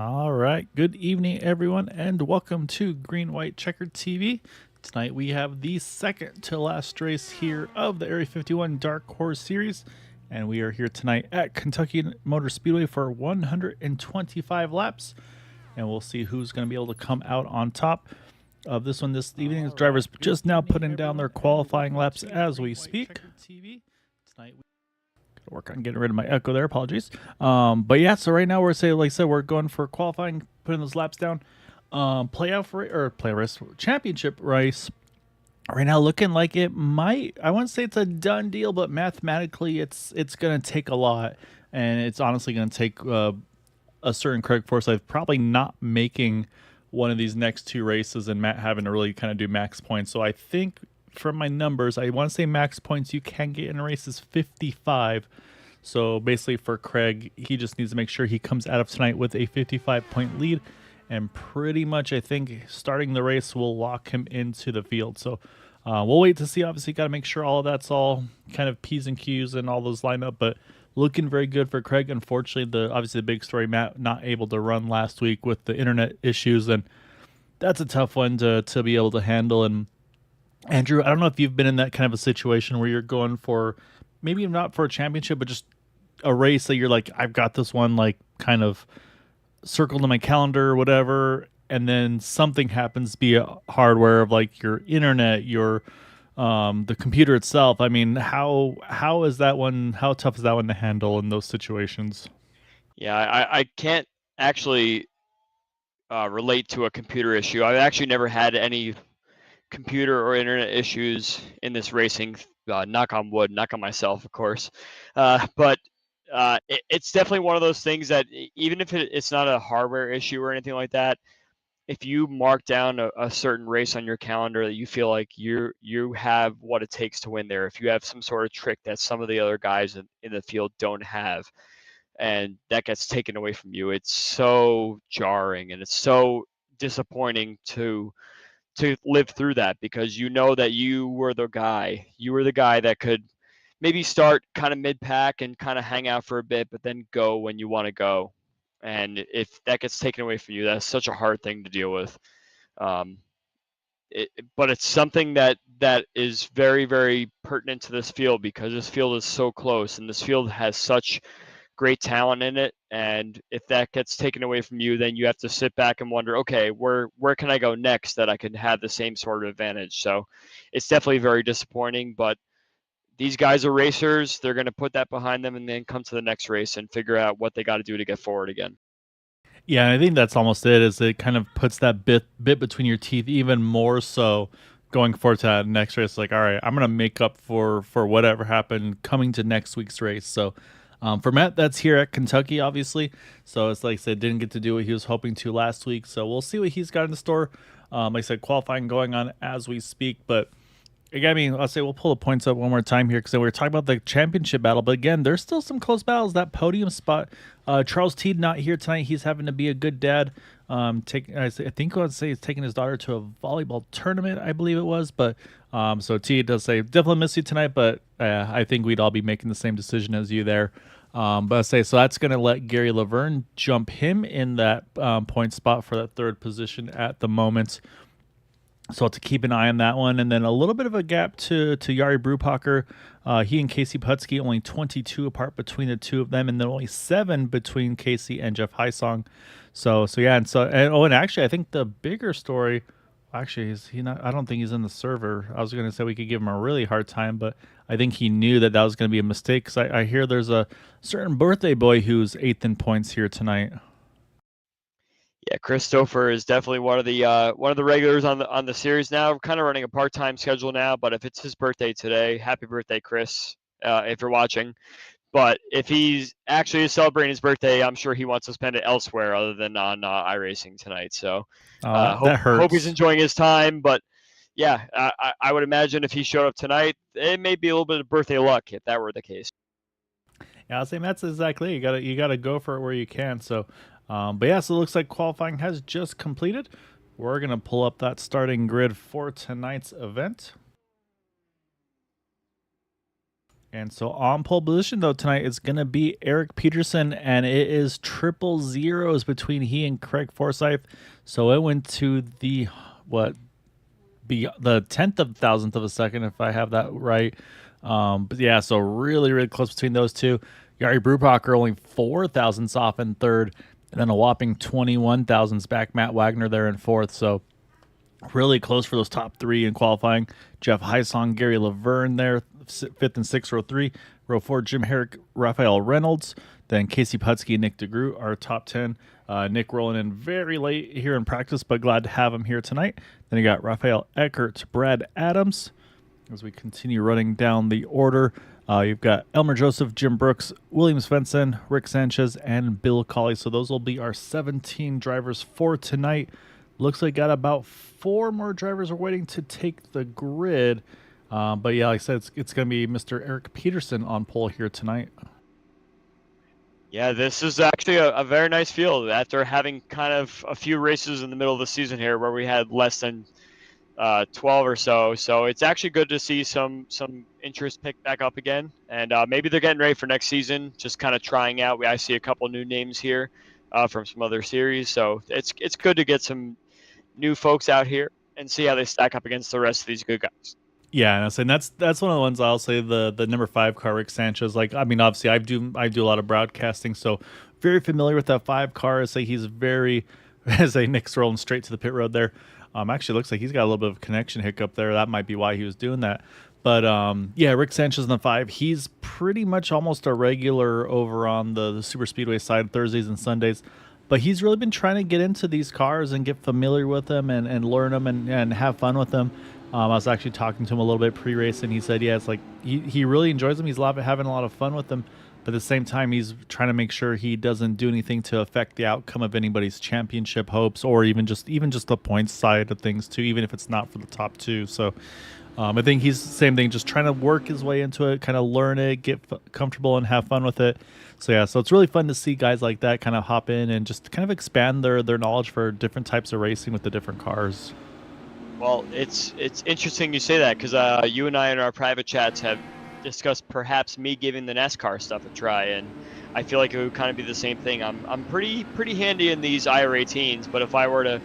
All right. Good evening, everyone, and welcome to Green White Checkered TV. Tonight we have the second to last race here of the Area 51 Dark Horse Series, and we are here tonight at Kentucky Motor Speedway for 125 laps, and we'll see who's going to be able to come out on top of this one this evening. As drivers just now putting down their qualifying laps as we speak. Tonight work on getting rid of my echo there. Apologies. But yeah, so right now we're saying, like I said, we're going for qualifying, putting those laps down. Championship race. Right now, looking like it might. I wouldn't say it's a done deal, but mathematically, it's going to take a lot, and it's honestly going to take a certain Craig Forsyth probably not making one of these next two races, and Matt having to really kind of do max points. So I think, from my numbers, I want to say max points you can get in a race is 55. So basically for Craig, he just needs to make sure he comes out of tonight with a 55-point lead. And pretty much I think starting the race will lock him into the field. So we'll wait to see. Obviously, got to make sure all of that's all kind of P's and Q's and all those line up. But looking very good for Craig. Unfortunately, obviously the big story, Matt not able to run last week with the internet issues. And that's a tough one to be able to handle. And Andrew, I don't know if you've been in that kind of a situation where you're going for maybe not for a championship, but just a race that you're like, I've got this one like kind of circled in my calendar or whatever, and then something happens via hardware of like your internet, your the computer itself. I mean, how is that one? How tough is that one to handle in those situations? Yeah, I can't actually relate to a computer issue. I've actually never had any computer or internet issues in this racing. Knock on wood, knock on myself, of course. But it's definitely one of those things that even if it's not a hardware issue or anything like that, if you mark down a certain race on your calendar that you feel like you have what it takes to win there, if you have some sort of trick that some of the other guys in the field don't have, and that gets taken away from you, it's so jarring and it's so disappointing to live through that, because you know that you were the guy that could maybe start kind of mid-pack and kind of hang out for a bit, but then go when you want to go. And if that gets taken away from you, that's such a hard thing to deal with. um, but it's something that is very, very pertinent to this field, because this field is so close and this field has such great talent in it. And if that gets taken away from you, then you have to sit back and wonder, okay, where can I go next that I can have the same sort of advantage? So it's definitely very disappointing, but these guys are racers. They're going to put that behind them and then come to the next race and figure out what they got to do to get forward again. Yeah, I think that's almost it. Is it kind of puts that bit between your teeth even more so going forward to that next race. Like, all right, I'm gonna make up for whatever happened coming to next week's race. So for Matt, that's here at Kentucky, obviously. So it's like I said, didn't get to do what he was hoping to last week. So we'll see what he's got in the store. Like I said, qualifying going on as we speak, but. I mean, I'll say we'll pull the points up one more time here because we were talking about the championship battle. But again, there's still some close battles. That podium spot, Charles Teed not here tonight. He's having to be a good dad. I think I would say he's taking his daughter to a volleyball tournament, I believe it was. But so Teed does say definitely miss you tonight. But I think we'd all be making the same decision as you there. But I say so that's going to let Gary Laverne jump him in that point spot for that third position at the moment. So I'll have to keep an eye on that one. And then a little bit of a gap to Yari Brubacher. He and Casey Putski only 22 apart between the two of them, and then only 7 between Casey and Jeff Hysong. So yeah, and actually I think the bigger story, actually is he not? I don't think he's in the server. I was going to say we could give him a really hard time, but I think he knew that was going to be a mistake. Because I hear there's a certain birthday boy who's 8th in points here tonight. Yeah, Christopher is definitely one of the regulars on the series now. We're kind of running a part-time schedule now, but if it's his birthday today, happy birthday, Chris, if you're watching. But if he's actually celebrating his birthday, I'm sure he wants to spend it elsewhere other than on iRacing tonight. So That hope he's hurts. enjoying his time. But yeah, I would imagine if he showed up tonight, it may be a little bit of birthday luck if that were the case. Yeah, I'll say that's exactly it. You gotta go for it where you can. So, but yeah, so it looks like qualifying has just completed. We're gonna pull up that starting grid for tonight's event. And so on pole position though tonight is going to be Eric Peterson, and it is triple zeros between he and Craig Forsyth. So it went to the what be the tenth of thousandth of a second if I have that right. But yeah, so really close between those two. Yari Brubacher only 4 thousandths off in third, and then a whopping 21 thousandths back Matt Wagner there in fourth. So really close for those top three in qualifying. Jeff Heisong, Gary Laverne there, fifth and sixth, row three. Row four, Jim Herrick, Raphael Reynolds. Then Casey Putsky and Nick DeGroot are top 10. Nick rolling in very late here in practice, but glad to have him here tonight. Then you got Raphael Eckert, Brad Adams. As we continue running down the order, you've got Elmer Joseph, Jim Brooks, William Svensson, Rick Sanchez, and Bill Colley. So those will be our 17 drivers for tonight. Looks like got about 4 more drivers are waiting to take the grid. But yeah, like I said, it's going to be Mr. Eric Peterson on pole here tonight. Yeah, this is actually a very nice field after having kind of a few races in the middle of the season here where we had less than 12 or so. So it's actually good to see some interest pick back up again. And maybe they're getting ready for next season, just kind of trying out. I see a couple new names here from some other series. So it's good to get some new folks out here and see how they stack up against the rest of these good guys. Yeah, and that's one of the ones I'll say the number 5 car, Rick Sanchez. Like, I mean, obviously I do a lot of broadcasting, so very familiar with that 5 car. I say he's very, as a Nick's rolling straight to the pit road there. Actually looks like he's got a little bit of a connection hiccup there. That might be why he was doing that. But yeah, Rick Sanchez in the 5. He's pretty much almost a regular over on the Super Speedway side Thursdays and Sundays. But he's really been trying to get into these cars and get familiar with them and learn them and have fun with them. I was actually talking to him a little bit pre-race, and he said, yeah, it's like he really enjoys them. He's having a lot of fun with them. But at the same time, he's trying to make sure he doesn't do anything to affect the outcome of anybody's championship hopes, or even just the points side of things too, even if it's not for the top 2. So I think he's the same thing, just trying to work his way into it, kind of learn it, get comfortable, and have fun with it. So yeah, so it's really fun to see guys like that kind of hop in and just kind of expand their knowledge for different types of racing with the different cars. Well, it's interesting you say that because you and I in our private chats have discussed perhaps me giving the NASCAR stuff a try, and I feel like it would kind of be the same thing. I'm pretty handy in these IR18s, but if I were to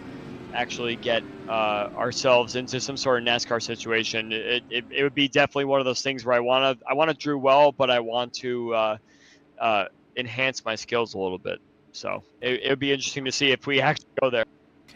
actually get ourselves into some sort of NASCAR situation, it would be definitely one of those things where I want to do well, but I want to enhance my skills a little bit. So it would be interesting to see if we actually go there.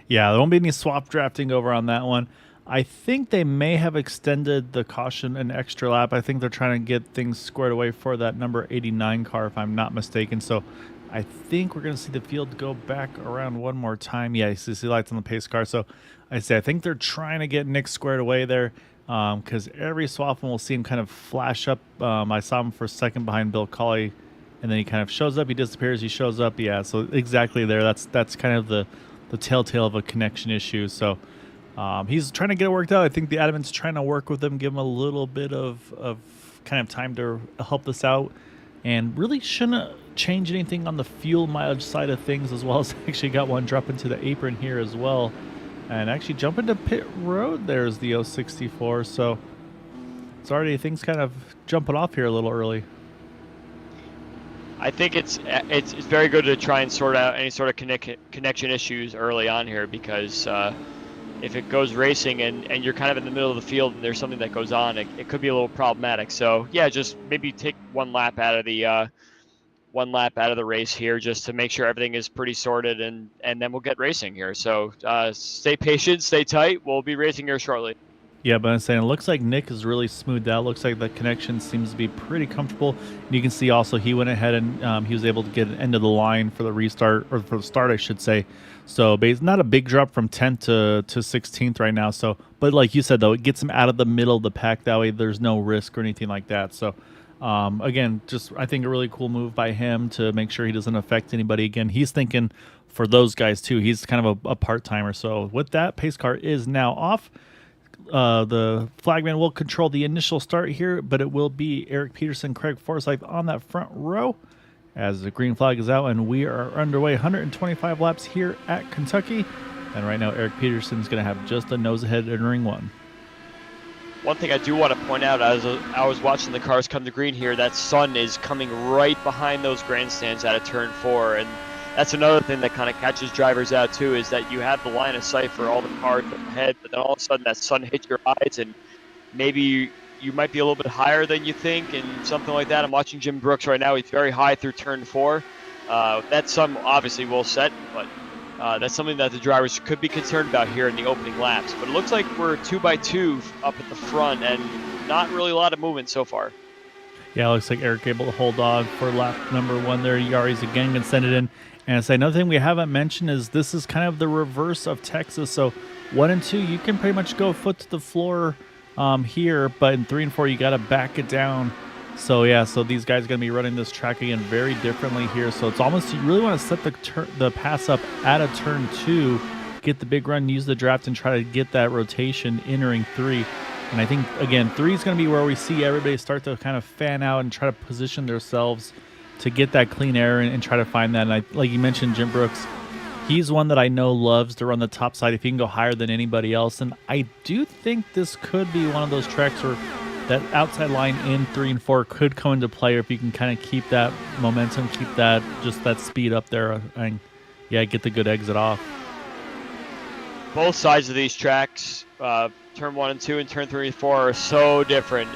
Yeah, there won't be any swap drafting over on that one. I think they may have extended the caution an extra lap. I think they're trying to get things squared away for that number 89 car, if I'm not mistaken. So I think we're going to see the field go back around one more time. Yeah, you see lights on the pace car. So I think they're trying to get Nick squared away there because every swap one will see him kind of flash up. I saw him for a second behind Bill Colley, and then he kind of shows up. He disappears. He shows up. Yeah, so exactly there. That's kind of the telltale of a connection issue. So he's trying to get it worked out. I think the admin's trying to work with him, give him a little bit of kind of time to help this out, and really shouldn't change anything on the fuel mileage side of things, as well as actually got one drop into the apron here as well, and actually jump into pit road. There's the 064. So it's already things kind of jumping off here a little early. I think it's very good to try and sort out any sort of connection issues early on here, because if it goes racing and you're kind of in the middle of the field and there's something that goes on, it could be a little problematic. So yeah, just maybe take one lap out of the race here just to make sure everything is pretty sorted, and then we'll get racing here. So stay patient, stay tight. We'll be racing here shortly. Yeah, but I'm saying it looks like Nick is really smoothed out. Looks like the connection seems to be pretty comfortable. And you can see also he went ahead and he was able to get an end of the line for the restart, or for the start, I should say. So not a big drop from 10th to 16th right now. So, but like you said, though, it gets him out of the middle of the pack. That way there's no risk or anything like that. So, again, just I think a really cool move by him to make sure he doesn't affect anybody. Again, he's thinking for those guys, too. He's kind of a part-timer. So with that, pace car is now off. The flagman will control the initial start here, but it will be Eric Peterson, Craig Forsyth on that front row as the green flag is out, and we are underway 125 laps here at Kentucky. And right now, Eric Peterson's going to have just a nose ahead in ring one. One thing I do want to point out, as I was watching the cars come to green here, that sun is coming right behind those grandstands out of turn 4, and that's another thing that kind of catches drivers out too, is that you have the line of sight for all the cars ahead, but then all of a sudden that sun hits your eyes, and maybe you might be a little bit higher than you think, and something like that. I'm watching Jim Brooks right now. He's very high through turn 4. That sun obviously will set, but that's something that the drivers could be concerned about here in the opening laps. But it looks like we're 2x2 up at the front, and not really a lot of movement so far. Yeah, it looks like Eric able to hold on for lap number 1 there. Yari's again going to send it in. And I say another thing we haven't mentioned is this is kind of the reverse of Texas. So 1 and 2, you can pretty much go foot to the floor here, but in 3 and 4, you got to back it down. So yeah, so these guys are going to be running this track again very differently here. So it's almost, you really want to set the pass up at a turn 2, get the big run, use the draft, and try to get that rotation entering 3. And I think, again, 3 is going to be where we see everybody start to kind of fan out and try to position themselves to get that clean air and try to find that. And like you mentioned, Jim Brooks, he's one that I know loves to run the top side if he can go higher than anybody else. And I do think this could be one of those tracks where that outside line in 3 and 4 could come into play if you can kind of keep that momentum, keep that speed up there, and yeah, get the good exit off. Both sides of these tracks, turn 1 and 2 and turn 3 and 4, are so different.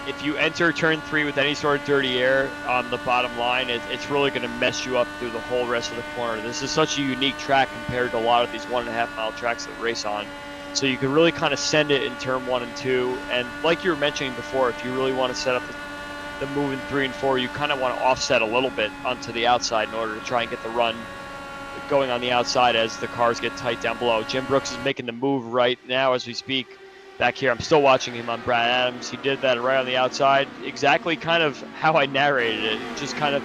If you enter turn 3 with any sort of dirty air on the bottom line, it's really going to mess you up through the whole rest of the corner. This is such a unique track compared to a lot of these 1.5 mile tracks that race on. So you can really kind of send it in turn 1 and 2. And like you were mentioning before, if you really want to set up the move in 3 and 4, you kind of want to offset a little bit onto the outside in order to try and get the run going on the outside as the cars get tight down below. Jim Brooks is making the move right now as we speak. Back here, I'm still watching him on Brad Adams. He did that right on the outside, exactly kind of how I narrated it. Just kind of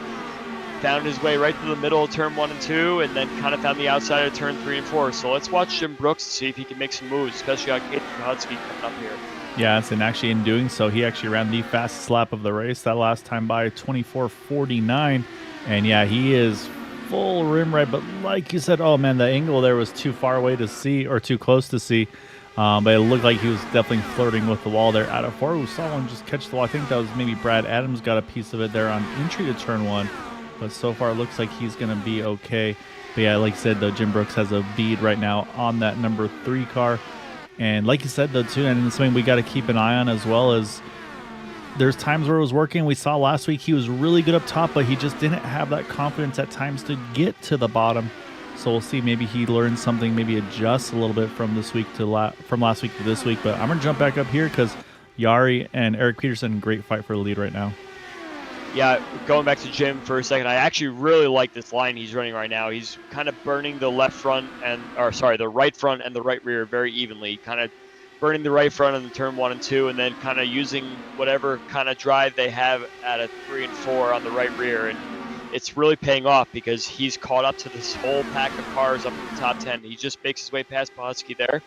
found his way right through the middle of turn 1 and 2, and then kind of found the outside of turn 3 and 4. So let's watch Jim Brooks and see if he can make some moves, especially on Casey Hudsky coming up here. Yes, and actually in doing so, he actually ran the fastest lap of the race that last time by 24:49. And yeah, he is full rim right, but like you said, oh man, the angle there was too far away to see, or too close to see. But it looked like he was definitely flirting with the wall there. Out of 4, we saw one just catch the wall. I think that was maybe Brad Adams got a piece of it there on entry to turn 1. But so far, it looks like he's going to be okay. But yeah, like you said, though, Jim Brooks has a bead right now on that number 3 car. And like you said, though, too, and it's something we got to keep an eye on as well, as there's times where it was working. We saw last week he was really good up top, but he just didn't have that confidence at times to get to the bottom. So we'll see. Maybe he learned something, maybe adjust a little bit from this week to from last week to this week. But I'm going to jump back up here because Yari and Eric Peterson, great fight for the lead right now. Yeah, going back to Jim for a second, I actually really like this line he's running right now. He's kind of burning the right front and the right rear very evenly, kind of burning the right front in the turn 1 and 2, and then kind of using whatever kind of drive they have at a 3 and 4 on the right rear. And it's really paying off because he's caught up to this whole pack of cars up in the top 10. He just makes his way past Pohotsky there.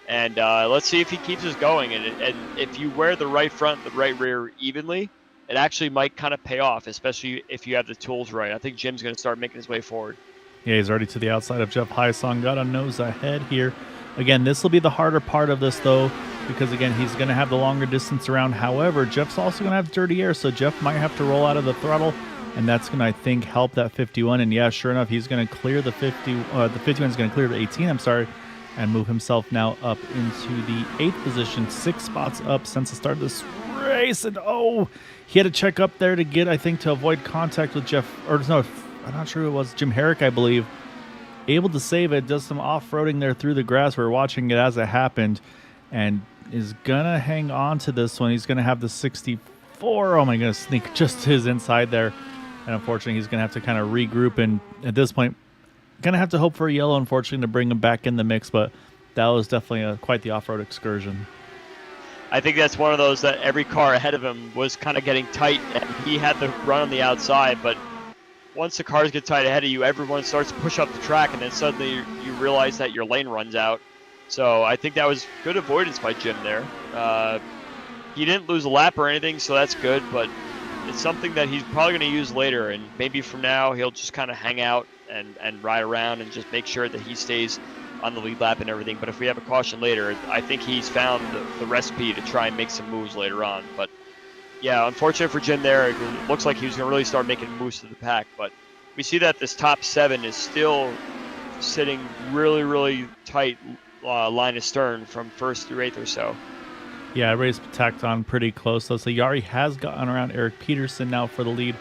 And let's see if he keeps us going. And if you wear the right front, the right rear evenly, it actually might kind of pay off, especially if you have the tools right. I think Jim's going to start making his way forward. Yeah, he's already to the outside of Jeff Hysong. Got a nose ahead here. Again, this will be the harder part of this, though, because, again, he's going to have the longer distance around. However, Jeff's also going to have dirty air, so Jeff might have to roll out of the throttle, and that's going to, I think, help that 51. And, yeah, sure enough, he's going to clear the 50. The 51 is going to clear the 18, and move himself now up into the 8th position, 6 spots up since the start of this race. And, he had to check up there to get, I think, to avoid contact with Jeff, or no, I'm not sure who it was, Jim Herrick, I believe. Able to save it, does some off-roading there through the grass. We're watching it as it happened, and is going to hang on to this one. He's going to have the 64. Oh, my goodness, sneak just his inside there. And unfortunately, he's going to have to kind of regroup, and at this point, going to have to hope for a yellow, unfortunately, to bring him back in the mix, but that was definitely quite the off-road excursion. I think that's one of those that every car ahead of him was kind of getting tight, and he had to run on the outside, but once the cars get tight ahead of you, everyone starts to push up the track, and then suddenly you realize that your lane runs out. So I think that was good avoidance by Jim there. He didn't lose a lap or anything, so that's good, but it's something that he's probably going to use later, and maybe from now he'll just kind of hang out and ride around and just make sure that he stays on the lead lap and everything. But if we have a caution later, I think he's found the recipe to try and make some moves later on. But yeah, unfortunate for Jim there. It looks like he was going to really start making moves to the pack. But we see that this top 7 is still sitting really, really tight line astern from 1st through 8th or so. Yeah, everybody's tacked on pretty close. So Yari has gotten around Eric Peterson now for the lead.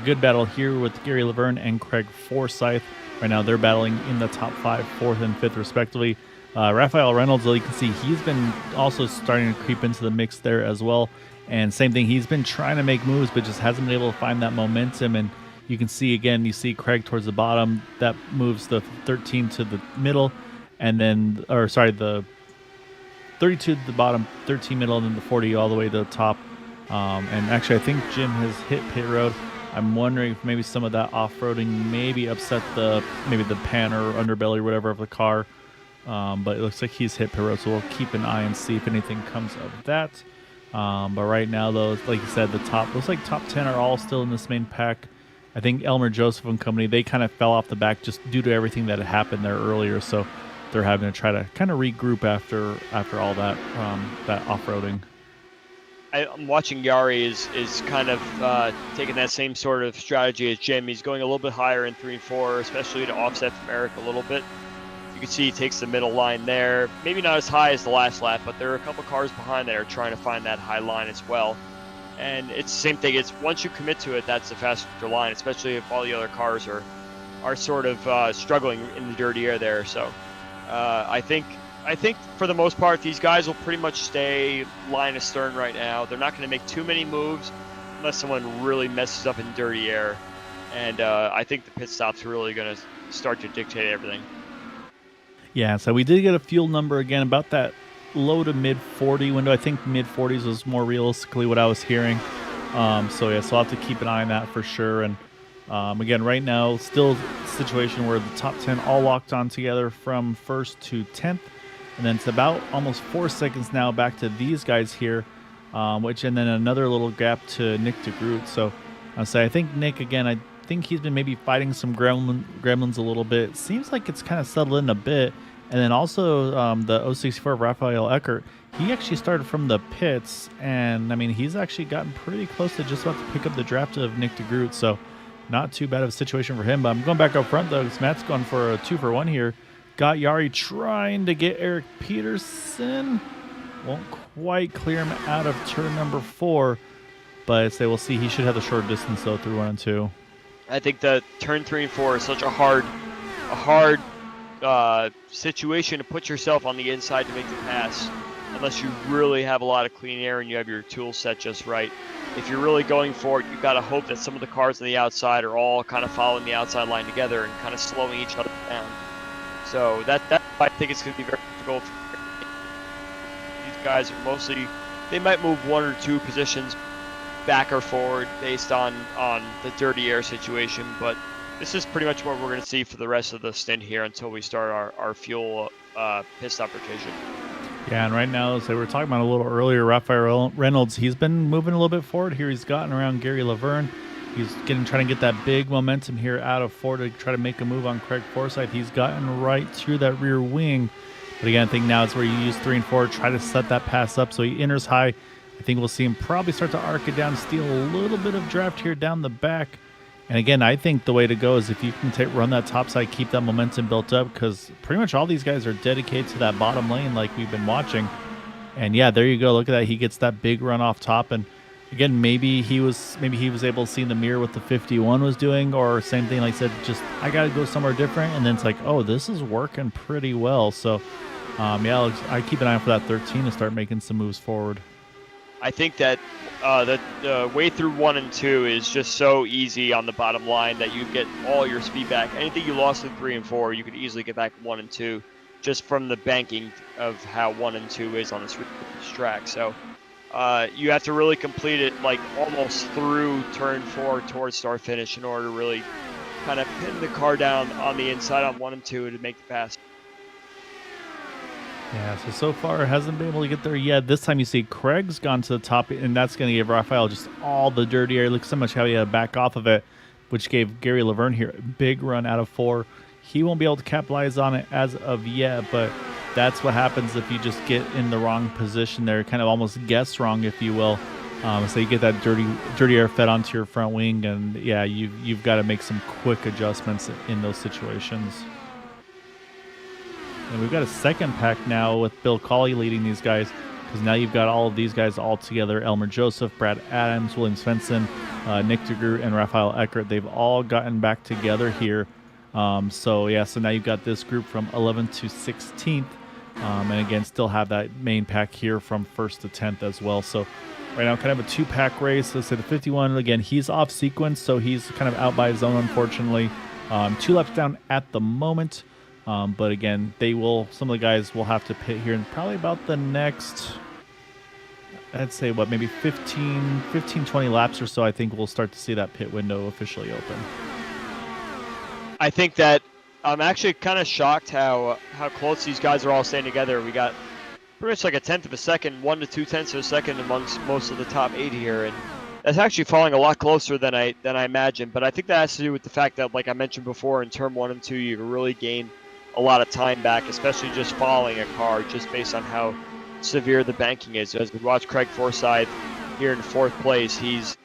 Good battle here with Gary Laverne and Craig Forsyth. Right now they're battling in the top 5, 4th and 5th respectively. Raphael Reynolds, you can see he's been also starting to creep into the mix there as well. And same thing, he's been trying to make moves, but just hasn't been able to find that momentum. And you can see again, you see Craig towards the bottom. That moves the 13 to the middle, and then, the 32 to the bottom, 13 middle, and then the 40 all the way to the top. And actually, I think Jim has hit pit road. I'm wondering if maybe some of that off-roading maybe upset the pan or underbelly or whatever of the car. But it looks like he's hit pit road, so we'll keep an eye and see if anything comes of that. But right now, though, like you said, looks like top 10 are all still in this main pack. I think Elmer Joseph and company, they kind of fell off the back just due to everything that had happened there earlier. So they're having to try to kind of regroup after all that off-roading. I'm watching Yari is kind of taking that same sort of strategy as Jim. He's going a little bit higher in 3 and 4, especially to offset from Eric a little bit. You can see he takes the middle line there. Maybe not as high as the last lap, but there are a couple cars behind that are trying to find that high line as well. And it's the same thing. It's once you commit to it, that's the faster line, especially if all the other cars are sort of struggling in the dirty air there. So I think for the most part, these guys will pretty much stay line astern right now. They're not going to make too many moves unless someone really messes up in dirty air. And I think the pit stops are really going to start to dictate everything. Yeah, so we did get a fuel number again about that low to mid 40 window. I think mid 40s was more realistically what I was hearing. So I'll have to keep an eye on that for sure. And again, right now, still a situation where the top 10 all locked on together from 1st to 10th. And then it's about almost 4 seconds now back to these guys here, and then another little gap to Nick DeGroot. So I'll say I think Nick, again, I think he's been maybe fighting some gremlins a little bit. Seems like it's kind of settled in a bit. And then also the 064 of Raphael Eckert, he actually started from the pits. And, I mean, he's actually gotten pretty close to just about to pick up the draft of Nick DeGroot. So not too bad of a situation for him. But I'm going back up front, though, because Matt's going for a 2-for-1 here. Got Yari trying to get Eric Peterson. Won't quite clear him out of turn number 4. But we'll see. He should have the short distance, though, through 1 and 2. I think that turn 3 and 4 is such a hard situation to put yourself on the inside to make the pass, unless you really have a lot of clean air and you have your tool set just right. If you're really going for it, you've got to hope that some of the cars on the outside are all kind of following the outside line together and kind of slowing each other down. So that I think it's going to be very difficult. These guys are mostly, they might move 1 or 2 positions back or forward based on the dirty air situation, but this is pretty much what we're going to see for the rest of the stint here until we start our fuel pit stop rotation. Yeah, and right now, as we were talking about a little earlier, Raphael Reynolds, he's been moving a little bit forward here. He's gotten around Gary Laverne. He's trying to get that big momentum here out of 4 to try to make a move on Craig Forsyth. He's gotten right through that rear wing. But again, I think now it's where you use 3 and 4, try to set that pass up so he enters high. I think we'll see him probably start to arc it down, steal a little bit of draft here down the back. And again, I think the way to go is if you can run that top side, keep that momentum built up, because pretty much all these guys are dedicated to that bottom lane like we've been watching. And yeah, there you go. Look at that. He gets that big run off top. And again, maybe he was able to see in the mirror what the 51 was doing, or same thing, like I said, just I got to go somewhere different. And then it's like, oh, this is working pretty well. So yeah, I keep an eye out for that 13 to start making some moves forward. I think that the way through 1 and 2 is just so easy on the bottom line that you get all your speed back. Anything you lost in 3 and 4, you could easily get back 1 and 2 just from the banking of how 1 and 2 is on this track. So you have to really complete it like almost through turn 4 towards start finish in order to really kind of pin the car down on the inside on 1 and 2 to make the pass. Yeah, so far hasn't been able to get there yet. This time you see Craig's gone to the top, and that's going to give Raphael just all the dirty air. Look so much how he had to back off of it, which gave Gary Laverne here a big run out of 4. He won't be able to capitalize on it as of yet, but that's what happens if you just get in the wrong position there, kind of almost guess wrong, if you will. So you get that dirty air fed onto your front wing, and yeah, you've got to make some quick adjustments in those situations. And we've got a second pack now with Bill Colley leading these guys, because now you've got all of these guys all together. Elmer Joseph, Brad Adams, William Svensson, Nick DeGroot, and Raphael Eckert. They've all gotten back together here. So now you've got this group from 11th to 16th. And again, still have that main pack here from 1st to 10th as well. So right now, kind of a 2-pack race. Let's say the 51, again, he's off sequence, so he's kind of out by his own, unfortunately. 2 laps down at the moment. But again, some of the guys will have to pit here in probably about the next, I'd say, maybe 15, 20 laps or so. I think we'll start to see that pit window officially open. I think that I'm actually kind of shocked how close these guys are all staying together. We got pretty much like a 1/10 of a second, 1 to 2 tenths of a second amongst most of the top 8 here, and that's actually falling a lot closer than I imagined. But I think that has to do with the fact that, like I mentioned before, in turn 1 and 2, you really gain a lot of time back, especially just following a car, just based on how severe the banking is. As we watch Craig Forsyth here in 4th place, he's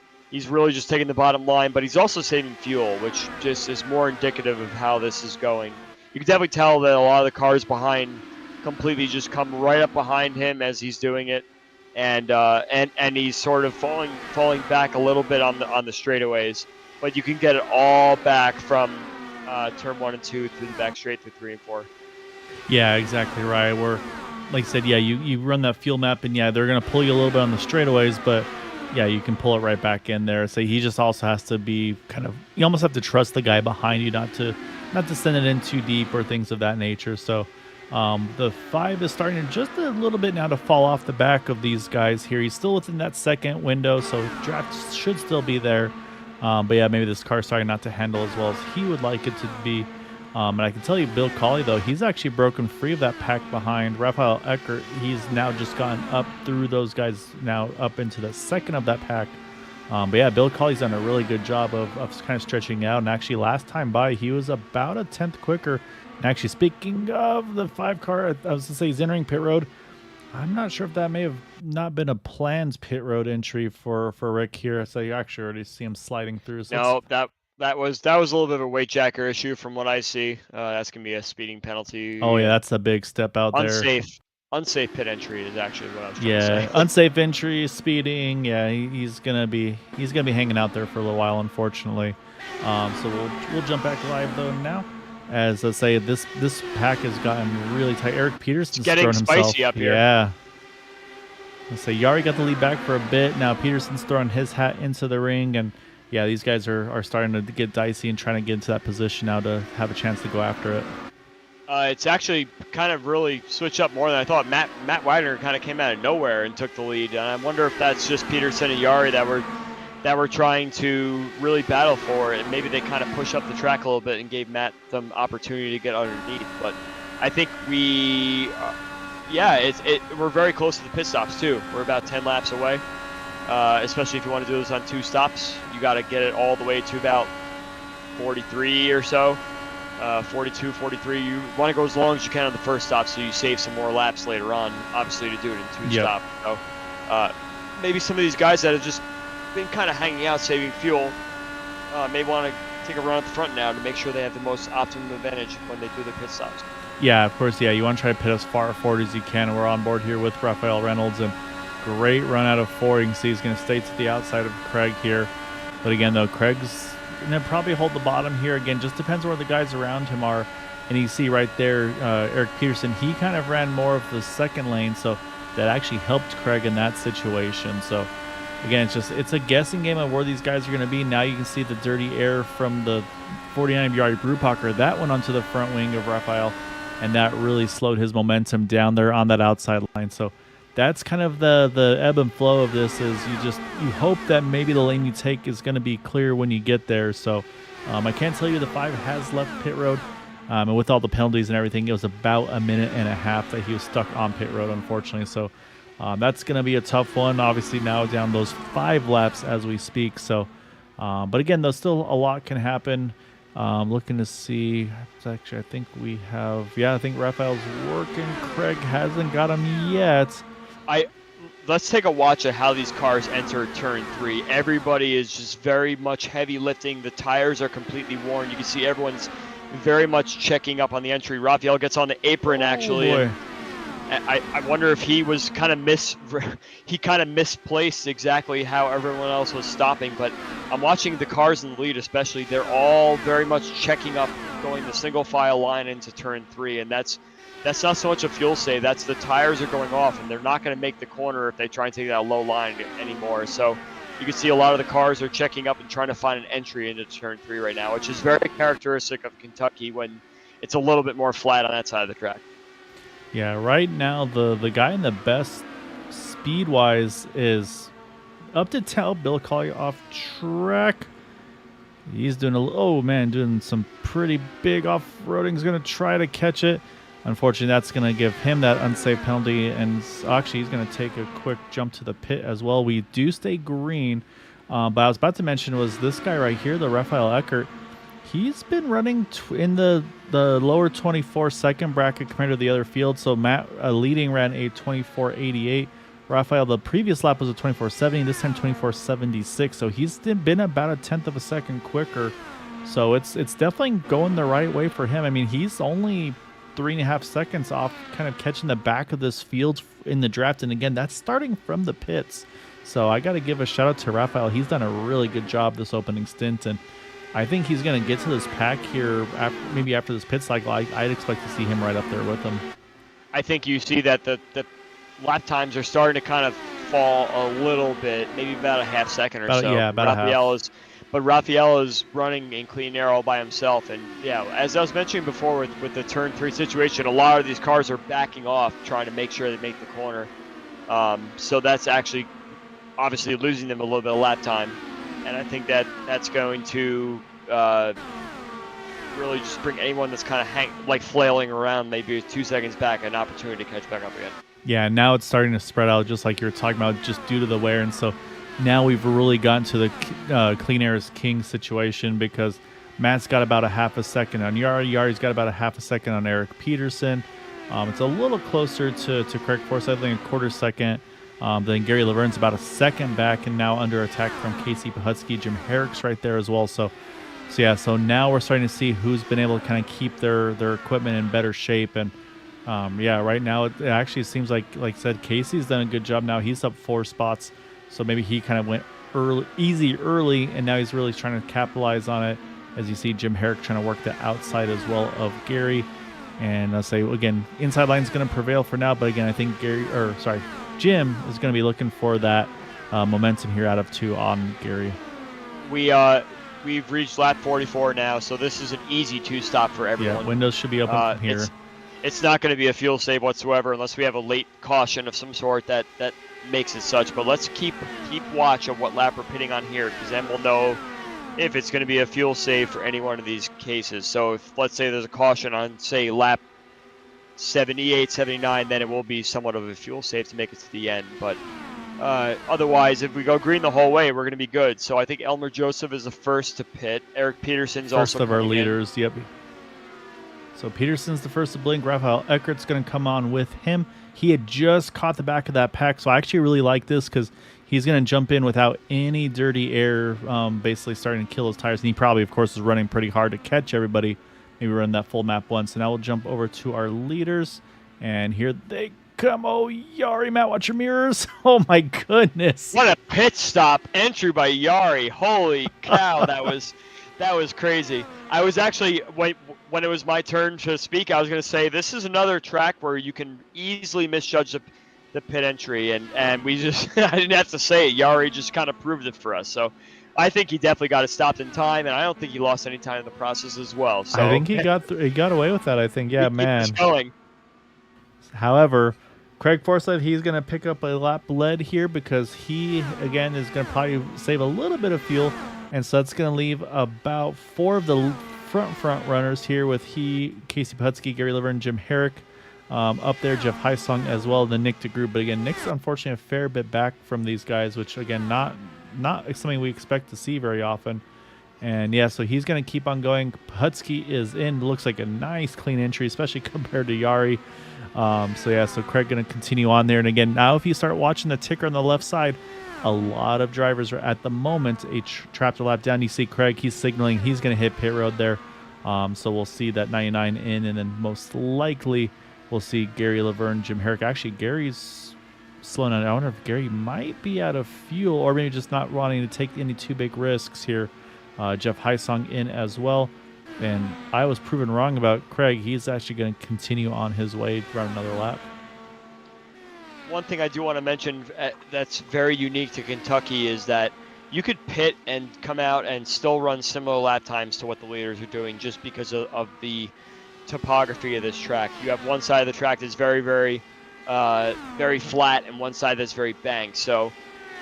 really just taking the bottom line, but he's also saving fuel, which just is more indicative of how this is going. You can definitely tell that a lot of the cars behind completely just come right up behind him as he's doing it, and he's sort of falling back a little bit on the straightaways, but you can get it all back from turn 1 and 2 through the back straight through 3 and 4. Yeah, exactly right. We're, like I said, you run that fuel map, and they're going to pull you a little bit on the straightaways, but you can pull it right back in there. So he just also has to be you almost have to trust the guy behind you not to send it in too deep or things of that nature. So the 5 is starting just a little bit now to fall off the back of these guys here. He's still within that second window, so draft should still be there. But maybe this car's starting not to handle as well as he would like it to be. And I can tell you, Bill Colley, though, he's actually broken free of that pack behind. Raphael Eckert, he's now just gotten up through those guys, now up into the second of that pack. But Bill Colley's done a really good job of kind of stretching out. And actually, last time by, he was about a 10th quicker. And actually, speaking of the 5 car, I was going to say he's entering pit road. I'm not sure if that may have not been a planned pit road entry for Rick here. So you actually already see him sliding through. So no, that was a little bit of a weight jacker issue from what I see. That's going to be a speeding penalty. Oh, yeah, that's a big step out there. Unsafe pit entry is actually what I was trying to say. Unsafe entry, speeding. Yeah, he's gonna be hanging out there for a little while, unfortunately. So we'll jump back live though now. As I say, this pack has gotten really tight. Eric Peterson's getting thrown himself. spicy up here. Yeah. Let's say Yari got the lead back for a bit. Now Peterson's throwing his hat into the ring, and these guys are starting to get dicey and trying to get into that position now to have a chance to go after it. It's actually kind of really switched up more than I thought. Matt Widener kind of came out of nowhere and took the lead, and I wonder if that's just Peterson and Yari that were trying to really battle for it, and maybe they kind of push up the track a little bit and gave Matt some opportunity to get underneath. But I think we're very close to the pit stops too. We're about 10 laps away, especially if you want to do this on 2 stops. You got to get it all the way to about 43 or so. 42, 43. You want to go as long as you can on the first stop so you save some more laps later on, obviously, to do it in 2 stops. So maybe some of these guys that have just been kind of hanging out saving fuel may want to take a run at the front now to make sure they have the most optimum advantage when they do their pit stops. Yeah, of course. You want to try to pit as far forward as you can. We're on board here with Raphael Reynolds, and great run out of 4. You can see he's going to stay to the outside of Craig here. But again, though, Craig's going to probably hold the bottom here. Again, just depends where the guys around him are. And you see right there, Eric Peterson, he kind of ran more of the second lane, so that actually helped Craig in that situation. So again, it's a guessing game of where these guys are going to be. Now you can see the dirty air from the 49 of Yari Brubacher. That went onto the front wing of Raphael, and that really slowed his momentum down there on that outside line. So that's kind of the ebb and flow of this. Is you hope that maybe the lane you take is going to be clear when you get there. So I can't tell you the 5 has left pit road, and with all the penalties and everything, it was about a minute and a half that he was stuck on pit road, unfortunately. So that's going to be a tough one. Obviously now down those 5 laps as we speak. So, but again, though, still a lot can happen. Looking to see. Actually, I think we have. Yeah, I think Raphael's working. Craig hasn't got him yet. I Let's take a watch at how these cars enter turn 3. Everybody is just very much heavy lifting. The tires are completely worn. You can see everyone's very much checking up on the entry. Raphael gets on the apron actually, boy. and I wonder if he was kind of misplaced exactly how everyone else was stopping. But I'm watching the cars in the lead, especially. They're all very much checking up, going the single file line into turn 3, and that's not so much a fuel save. That's the tires are going off, and they're not going to make the corner if they try and take that low line anymore. So you can see a lot of the cars are checking up and trying to find an entry into turn 3 right now, which is very characteristic of Kentucky when it's a little bit more flat on that side of the track. Yeah, right now the guy in the best speed wise is up to tell Bill Collier off track. He's doing doing some pretty big off-roading. He's going to try to catch it. Unfortunately, that's going to give him that unsafe penalty, and actually he's going to take a quick jump to the pit as well. We do stay green, but I was about to mention was this guy right here, the Raphael Eckert. He's been running in the lower 24-second bracket compared to the other field. So Matt leading ran a 24.88. Raphael, the previous lap was a 24.70. This time 24.76. So he's been about a tenth of a second quicker. So it's definitely going the right way for him. I mean, he's only 3.5 seconds off kind of catching the back of this field in the draft. And again, that's starting from the pits. So I got to give a shout out to Raphael. He's done a really good job this opening stint. And I think he's going to get to this pack here maybe after this pit cycle. I'd expect to see him right up there with them. I think you see that the lap times are starting to kind of fall a little bit, maybe about a half second or so. Yeah, about Raphael but Raphael is running in clean air all by himself. And yeah, as I was mentioning before with the turn 3 situation, a lot of these cars are backing off, trying to make sure they make the corner. So that's actually obviously losing them a little bit of lap time. And I think that's going to really just bring anyone that's kind of flailing around maybe 2 seconds back an opportunity to catch back up again. Yeah, now it's starting to spread out just like you were talking about, just due to the wear. And so now we've really gotten to the clean air is king situation, because Matt's got about a half a second on Yari. Yari's got about a half a second on Eric Peterson. It's a little closer to Craig Forsyth, I think a quarter second. Then Gary Laverne's about a second back and now under attack from Casey Pahutsky. Jim Herrick's right there as well. So now we're starting to see who's been able to kind of keep their equipment in better shape. And right now it actually seems like I said, Casey's done a good job now. He's up 4 spots. So maybe he kind of went easy early, and now he's really trying to capitalize on it. As you see Jim Herrick trying to work the outside as well of Gary. And I'll say, again, inside line's going to prevail for now. But again, I think Jim is going to be looking for that momentum here out of 2 on Gary. We've reached lap 44 now, so this is an easy 2-stop for everyone. Yeah, windows should be open from here. It's not going to be a fuel save whatsoever unless we have a late caution of some sort that makes it such. But let's keep watch of what lap we're pitting on here, because then we'll know if it's going to be a fuel save for any one of these cases. So if, let's say, there's a caution on, say, lap 78, 79, then it will be somewhat of a fuel save to make it to the end. But otherwise, if we go green the whole way, we're going to be good. So I think Elmer Joseph is the first to pit. Eric Peterson's first also of our leaders. Yep. So Peterson's the first to blink. Raphael Eckert's going to come on with him. He had just caught the back of that pack, so I actually really like this because he's going to jump in without any dirty air, basically starting to kill his tires. And he probably, of course, is running pretty hard to catch everybody. Maybe run that full map once. So now we'll jump over to our leaders, and here they come. Oh, Yari, Matt, watch your mirrors. Oh, my goodness. What a pit stop entry by Yari. Holy cow, that was crazy. I was actually, when it was my turn to speak, I was going to say this is another track where you can easily misjudge the pit entry, and we just I didn't have to say it. Yari just kind of proved it for us. So I think he definitely got it stopped in time, and I don't think he lost any time in the process as well. So I think he got away with that. I think, yeah, man. Going. However, Craig Forsyth, he's going to pick up a lap lead here because he, again, is going to probably save a little bit of fuel. And so that's going to leave about 4 of the front runners here with Casey Pahutsky, Gary Laverne, Jim Herrick. Up there, Jeff Heisong as well, then Nick DeGroot. But again, Nick's unfortunately a fair bit back from these guys, which, again, not something we expect to see very often. And yeah, so he's going to keep on going. Putski is in. Looks like a nice clean entry, especially compared to Yari. So yeah, so Craig going to continue on there. And again, now if you start watching the ticker on the left side, a lot of drivers are at the moment trapped a lap down. You see Craig, he's signaling he's going to hit pit road there. So we'll see that 99 in, and then most likely we'll see Gary Laverne, Jim Herrick. Actually, Gary's slowing down. I wonder if Gary might be out of fuel or maybe just not wanting to take any too big risks here. Jeff Heisong in as well. And I was proven wrong about Craig. He's actually going to continue on his way to run another lap. One thing I do want to mention that's very unique to Kentucky is that you could pit and come out and still run similar lap times to what the leaders are doing just because of the topography of this track. You have one side of the track that's very, very, very flat and one side that's very banked. So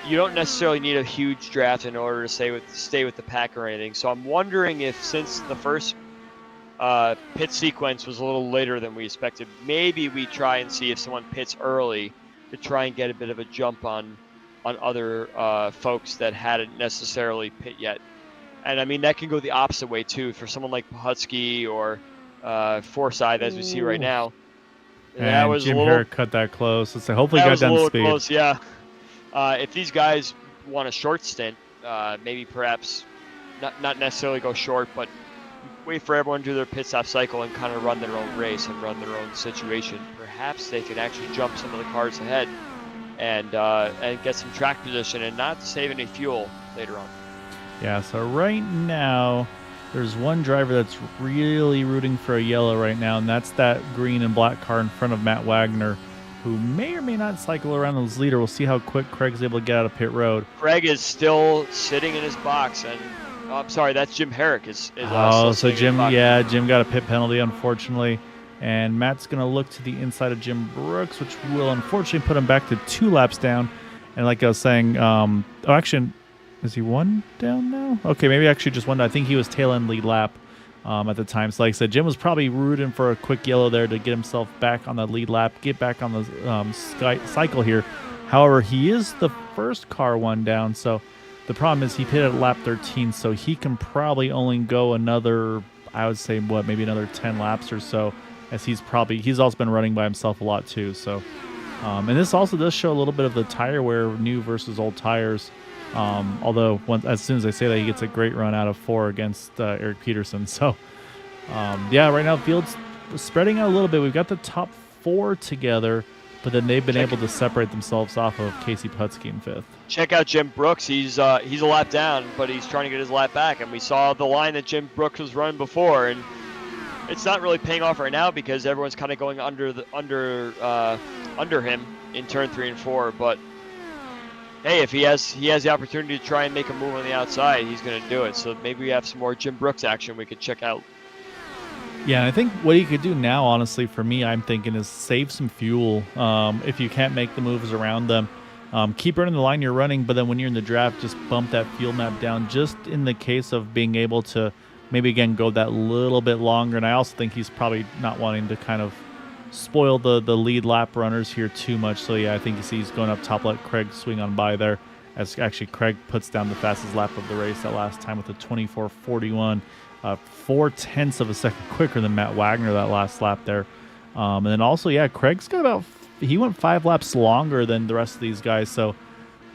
you don't necessarily need a huge draft in order to stay with the pack or anything. So I'm wondering if, since the first pit sequence was a little later than we expected, maybe we try and see if someone pits early to try and get a bit of a jump on other folks that hadn't necessarily pit yet. And I mean, that can go the opposite way too for someone like Pahutski or Forsyth, as we see right now. And that was Jim Herrick cut that close. Let's say hopefully got down speed. Close, yeah. If these guys want a short stint, maybe perhaps not necessarily go short, but wait for everyone to do their pit stop cycle and kind of run their own race and run their own situation. Perhaps they can actually jump some of the cars ahead and get some track position and not save any fuel later on. Yeah, so right now there's one driver that's really rooting for a yellow right now, and that's that green and black car in front of Matt Wagner, who may or may not cycle around as leader. We'll see how quick Craig's able to get out of pit road. Craig is still sitting in his box, and I'm sorry, that's Jim Herrick. So Jim got a pit penalty, unfortunately. And Matt's going to look to the inside of Jim Brooks, which will unfortunately put him back to 2 laps down. And like I was saying, actually, is he 1 down now? Okay, maybe actually just 1 down. I think he was tail end lead lap at the time. So like I said, Jim was probably rooting for a quick yellow there to get himself back on the lead lap, get back on the cycle here. However, he is the first car 1 down, so the problem is he pitted at lap 13, so he can probably only go another, I would say, maybe another 10 laps or so, as he's also been running by himself a lot too. So, and this also does show a little bit of the tire wear, new versus old tires. Although as soon as I say that, he gets a great run out of 4 against Eric Peterson. So, yeah, right now field's spreading out a little bit. We've got the top 4 together, but then they've been able to separate themselves off of Casey Putski in 5th. Check out Jim Brooks. He's a lap down, but he's trying to get his lap back. And we saw the line that Jim Brooks was running before, and it's not really paying off right now because everyone's kind of going under him in turn 3 and 4. But hey, if he has the opportunity to try and make a move on the outside, he's going to do it. So maybe we have some more Jim Brooks action we could check out. Yeah, and I think what you could do now, honestly, for me, I'm thinking is save some fuel. If you can't make the moves around them, keep running the line you're running, but then when you're in the draft, just bump that fuel map down, just in the case of being able to maybe, again, go that little bit longer. And I also think he's probably not wanting to kind of spoil the lead lap runners here too much. So, yeah, I think you see he's going up top, let Craig swing on by there, as actually Craig puts down the fastest lap of the race that last time with a 24:41. 0.4 of a second quicker than Matt Wagner that last lap there. And then also, yeah, Craig's got he went 5 laps longer than the rest of these guys. So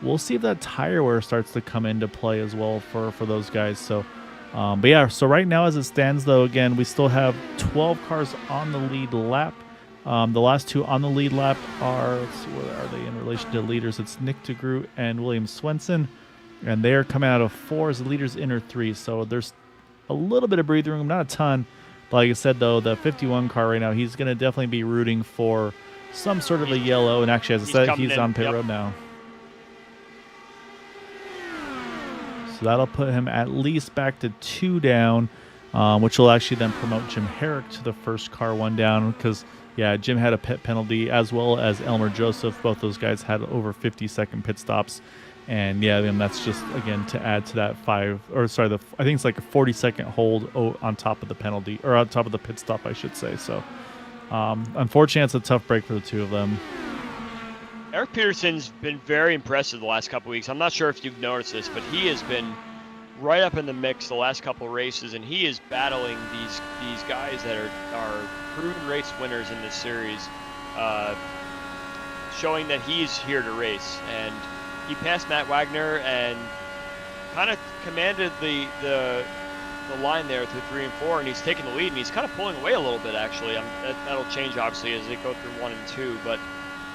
we'll see if that tire wear starts to come into play as well for those guys. So, but yeah, so right now as it stands, though, again, we still have 12 cars on the lead lap. The last 2 on the lead lap are, let's see, where are they in relation to leaders? It's Nick DeGroot and William Swenson. And they are coming out of 4 as the leaders in or 3. So there's a little bit of breathing room, not a ton. But like I said, though, the 51 car right now, he's going to definitely be rooting for some sort of a yellow. And actually, as I said, he's on pit road now. So that'll put him at least back to 2 down, which will actually then promote Jim Herrick to the first car 1 down. Because, yeah, Jim had a pit penalty as well as Elmer Joseph. Both those guys had over 50-second pit stops. And yeah, then that's just, again, to add to that I think it's like a 40-second hold on top of the penalty, or on top of the pit stop, I should say. So, unfortunately, it's a tough break for the 2 of them. Eric Peterson's been very impressive the last couple weeks. I'm not sure if you've noticed this, but he has been right up in the mix the last couple races, and he is battling these guys that are proven race winners in this series, showing that he's here to race. And he passed Matt Wagner and kind of commanded the line there through 3 and 4, and he's taking the lead, and he's kind of pulling away a little bit, actually. That'll change, obviously, as they go through 1 and 2, but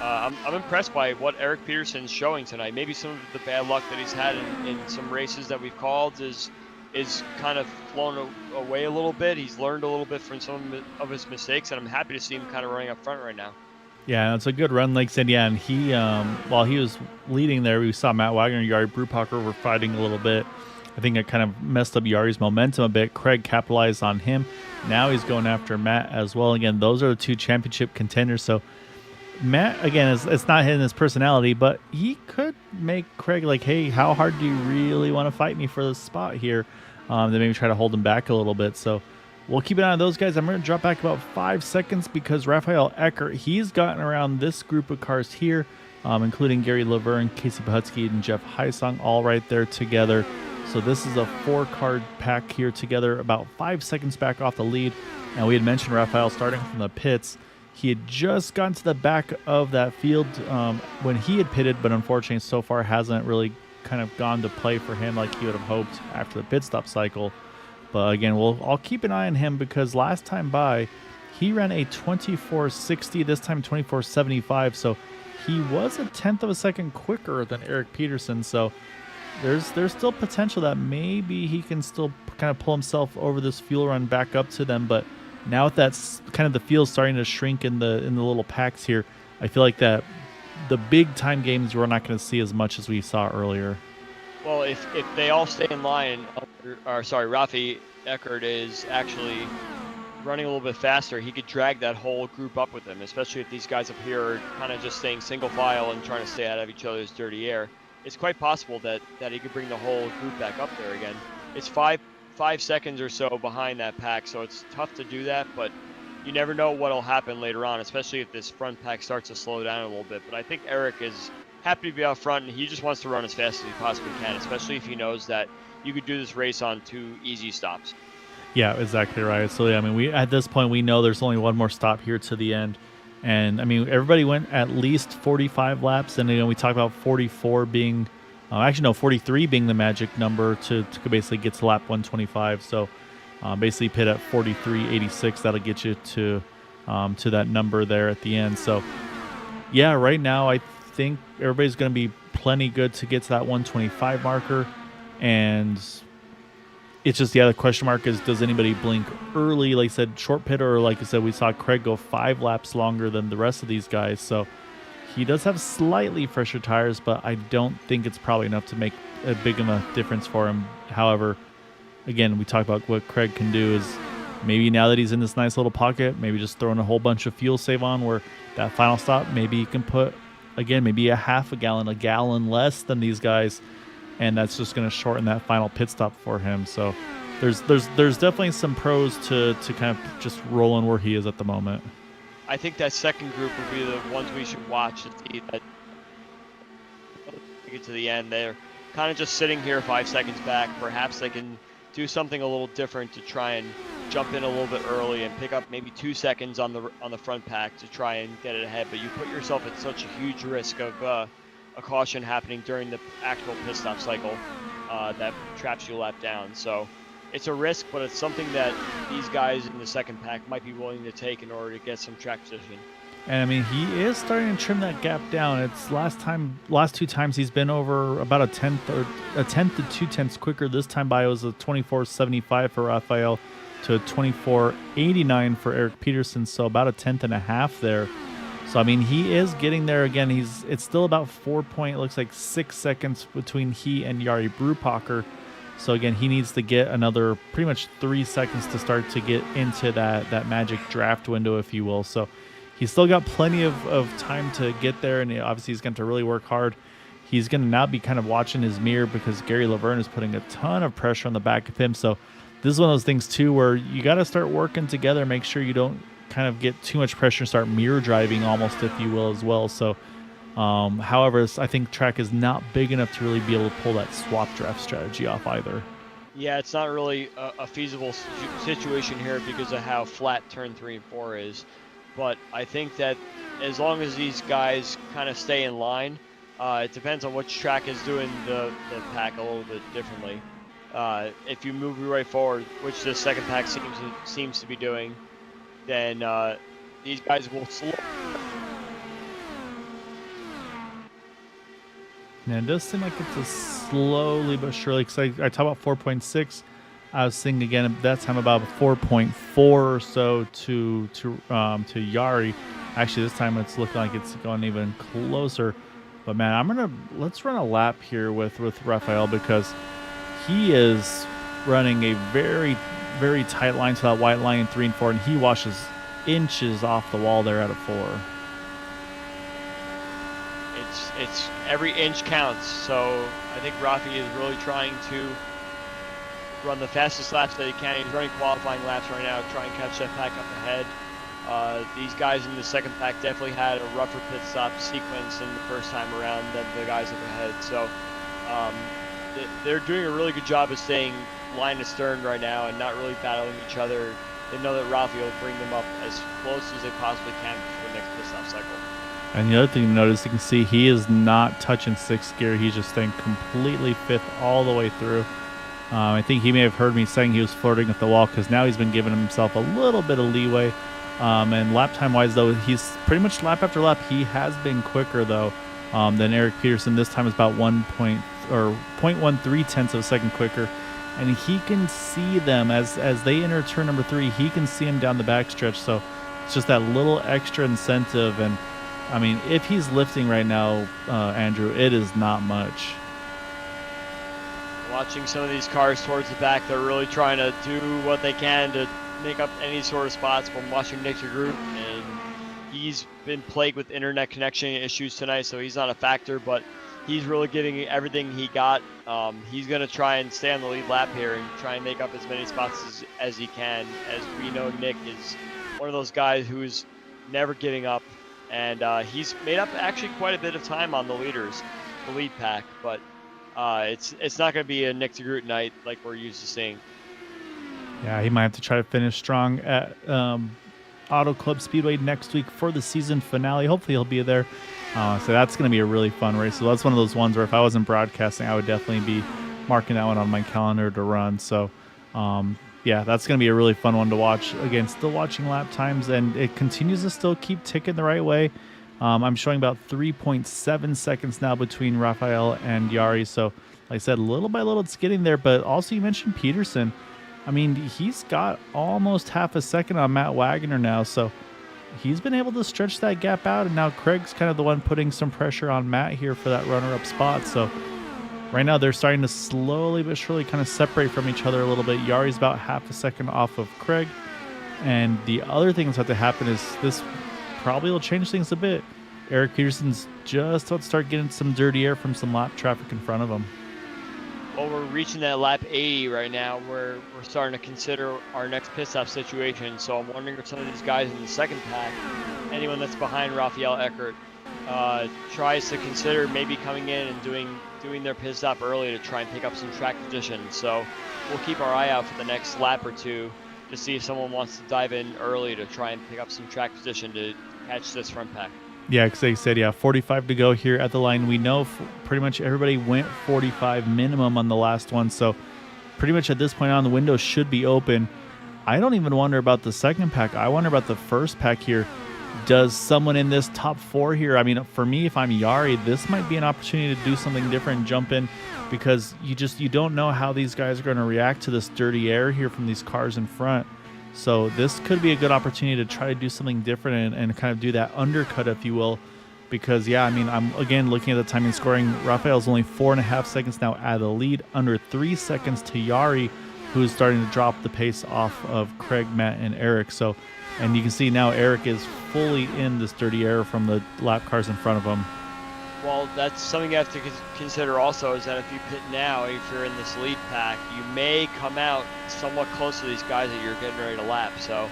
I'm impressed by what Eric Peterson's showing tonight. Maybe some of the bad luck that he's had in some races that we've called is kind of flown away a little bit. He's learned a little bit from some of his mistakes, and I'm happy to see him kind of running up front right now. Yeah, it's a good run, like I said. Yeah, and he, while he was leading there, we saw Matt Wagner and Jari Brubacher were fighting a little bit. I think it kind of messed up Yari's momentum a bit. Craig capitalized on him. Now he's going after Matt as well. Again, those are the 2 championship contenders. So Matt, again, it's not in his personality, but he could make Craig like, hey, how hard do you really want to fight me for this spot here? Then maybe try to hold him back a little bit. So we'll keep an eye on those guys. I'm going to drop back about 5 seconds because Raphael Eckert, he's gotten around this group of cars here, including Gary Laverne, Casey Pahutsky, and Jeff Heisong, all right there together. So this is a 4-card pack here together, about 5 seconds back off the lead. And we had mentioned Raphael starting from the pits. He had just gotten to the back of that field when he had pitted, but unfortunately so far hasn't really kind of gone to play for him like he would have hoped after the pit stop cycle. But again, I'll keep an eye on him because last time by, he ran a 24.60, this time 24.75. So he was a 1/10 of a second quicker than Eric Peterson. So there's still potential that maybe he can still kind of pull himself over this fuel run back up to them. But now with that's kind of the field starting to shrink in the little packs here, I feel like that the big time games we're not going to see as much as we saw earlier. Well, if they all stay in line, Rafi Eckert is actually running a little bit faster. He could drag that whole group up with him, especially if these guys up here are kind of just staying single file and trying to stay out of each other's dirty air. It's quite possible that he could bring the whole group back up there again. It's five seconds or so behind that pack, so it's tough to do that, but you never know what'll happen later on, especially if this front pack starts to slow down a little bit. But I think Eric is happy to be out front, and he just wants to run as fast as he possibly can, especially if he knows that you could do this race on 2 easy stops. Yeah, exactly right. So, yeah, I mean, we at this point, we know there's only one more stop here to the end. And, I mean, everybody went at least 45 laps. And, we talked about 44 being, 43 being the magic number to basically get to lap 125. So, basically pit at 43.86. That'll get you to that number there at the end. So, yeah, right now, I think everybody's going to be plenty good to get to that 125 marker. And it's just the other question mark is, does anybody blink early? Like I said, short pit, or like I said, we saw Craig go 5 laps longer than the rest of these guys. So he does have slightly fresher tires, but I don't think it's probably enough to make a big of a difference for him. However, again, we talk about what Craig can do is maybe now that he's in this nice little pocket, maybe just throwing a whole bunch of fuel save on where that final stop, maybe he can put, again, maybe a half a gallon less than these guys. And that's just going to shorten that final pit stop for him. So there's definitely some pros to kind of just rolling where he is at the moment. I think that second group will be the ones we should watch to see that get to the end. They're kind of just sitting here 5 seconds back. Perhaps they can do something a little different to try and jump in a little bit early and pick up maybe 2 seconds on the front pack to try and get it ahead. But you put yourself at such a huge risk of a caution happening during the actual pit stop cycle that traps you a lap down. So it's a risk, but it's something that these guys in the second pack might be willing to take in order to get some track position. And I mean, he is starting to trim that gap down. It's last 2 times he's been over about a tenth to 2/10 quicker. This time by it was a 24.75 for Raphael to a 24.89 for Eric Peterson. So about a 1/10.5 there. So, I mean, he is getting there again. It's still about 6 seconds between he and Jari Brubacher. So, again, he needs to get another pretty much 3 seconds to start to get into that magic draft window, if you will. So, he's still got plenty of time to get there, and obviously he's going to really work hard. He's going to now be kind of watching his mirror because Gary Laverne is putting a ton of pressure on the back of him. So, this is one of those things, too, where you got to start working together, make sure you don't kind of get too much pressure and start mirror driving almost, if you will, as well. So however, I think track is not big enough to really be able to pull that swap draft strategy off either. Yeah, it's not really a feasible situation here because of how flat turn 3 and 4 is. But I think that as long as these guys kind of stay in line, it depends on which track is doing the pack a little bit differently. If you move your way forward, which the second pack seems to be doing, then these guys will slow. And it does seem like it's a slowly but surely, because I talk about 4.6. I was thinking again at that time about 4.4 or so to Yari. Actually, this time it's looking like it's going even closer. But man, let's run a lap here with Raphael, because he is running a very tight line to that white line in 3 and 4, and he washes inches off the wall there out of 4. It's every inch counts. So I think Rafi is really trying to run the fastest laps that he can. He's running qualifying laps right now, try and catch that pack up ahead. These guys in the second pack definitely had a rougher pit stop sequence in the first time around than the guys up ahead. So they're doing a really good job of staying line to stern right now and not really battling each other. They know that Rafi will bring them up as close as they possibly can before the next pit stop cycle. And the other thing you notice, you can see he is not touching 6th gear. He's just staying completely 5th all the way through. I think he may have heard me saying he was flirting with the wall, because now he's been giving himself a little bit of leeway. And lap time wise, though, he's pretty much lap after lap. He has been quicker, though, than Eric Peterson. This time is about 0.13 tenths of a second quicker. And he can see them as they enter turn number 3. He can see them down the backstretch. So it's just that little extra incentive. And I mean, if he's lifting right now, Andrew, it is not much. Watching some of these cars towards the back, they're really trying to do what they can to make up any sort of spots. From watching Nick DeGroot, and he's been plagued with internet connection issues tonight, so he's not a factor, but he's really giving everything he got. He's going to try and stay on the lead lap here and try and make up as many spots as he can. As we know, Nick is one of those guys who's never giving up, and he's made up actually quite a bit of time on the lead pack, but it's not going to be a Nick DeGroot night like we're used to seeing. Yeah, he might have to try to finish strong at Auto Club Speedway next week for the season finale. Hopefully he'll be there. So that's going to be a really fun race. So that's one of those ones where if I wasn't broadcasting, I would definitely be marking that one on my calendar to run. So yeah, that's going to be a really fun one to watch. Again, still watching lap times, and it continues to still keep ticking the right way. I'm showing about 3.7 seconds now between Raphael and Yari. So like I said, little by little it's getting there. But also you mentioned Peterson. I mean, he's got almost half a second on Matt Wagner now. So he's been able to stretch that gap out. And now Craig's kind of the one putting some pressure on Matt here for that runner-up spot. So right now they're starting to slowly but surely kind of separate from each other a little bit. Yari's about half a second off of Craig. And the other thing that's about to happen is this probably will change things a bit. Eric Peterson's just about to start getting some dirty air from some lap traffic in front of him. Well, we're reaching that lap 80 right now, where we're starting to consider our next pit stop situation. So I'm wondering if some of these guys in the second pack, anyone that's behind Raphael Eckert, tries to consider maybe coming in and doing their pit stop early to try and pick up some track position. So we'll keep our eye out for the next lap or two to see if someone wants to dive in early to try and pick up some track position to catch this front pack. Yeah, because they said, 45 to go here at the line. We know pretty much everybody went 45 minimum on the last one. So pretty much at this point on, the window should be open. I don't even wonder about the second pack. I wonder about the first pack here. Does someone in this top 4 here, I mean, for me, if I'm Yari, this might be an opportunity to do something different and jump in, because you don't know how these guys are going to react to this dirty air here from these cars in front. So this could be a good opportunity to try to do something different and kind of do that undercut, if you will. Because, yeah, I mean, I'm, again, looking at the timing scoring. Raphael's only 4.5 seconds now out of the lead, under 3 seconds to Yari, who's starting to drop the pace off of Craig, Matt, and Eric. So, and you can see now Eric is fully in this dirty air from the lap cars in front of him. Well, that's something you have to consider also, is that if you pit now, if you're in this lead pack, you may come out somewhat close to these guys that you're getting ready to lap. So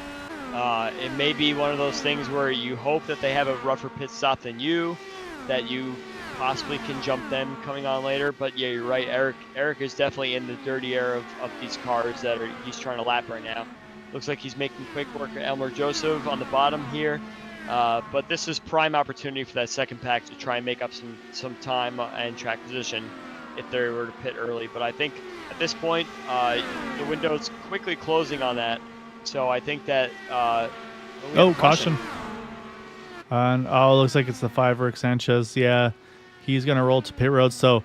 it may be one of those things where you hope that they have a rougher pit stop than you, that you possibly can jump them coming on later. But yeah, you're right. Eric is definitely in the dirty air of these cars that he's trying to lap right now. Looks like he's making quick work of Elmer Joseph on the bottom here. But this is prime opportunity for that second pack to try and make up some time and track position if they were to pit early. But I think at this point, the window is quickly closing on that. So I think that we have Oh, a caution. caution. And oh, it looks like it's the 5 Rick Sanchez. Yeah, he's going to roll to pit road. So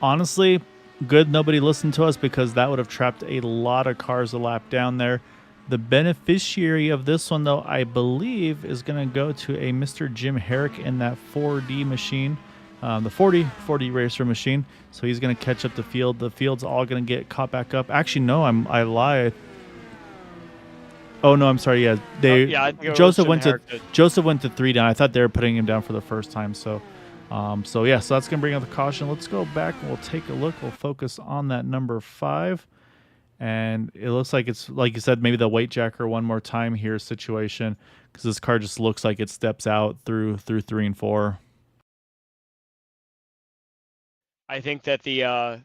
honestly, good nobody listened to us because that would have trapped a lot of cars a lap down there. The beneficiary of this one, though, I believe, is going to go to a Mr. Jim Herrick in that 4D machine, the 40 racer machine. So he's going to catch up the field. The field's all going to get caught back up. Actually, no, I lie. Oh no, I'm sorry. Yeah, Yeah, I think it was Jim Herrick. Joseph went to 3 down. I thought they were putting him down for the first time. So yeah, so that's gonna bring out the caution. Let's go back and we'll take a look. We'll focus on that number 5, and it looks like it's like you said, maybe the weight jacker one more time here situation because this car just looks like it steps out through 3 and 4. I think that the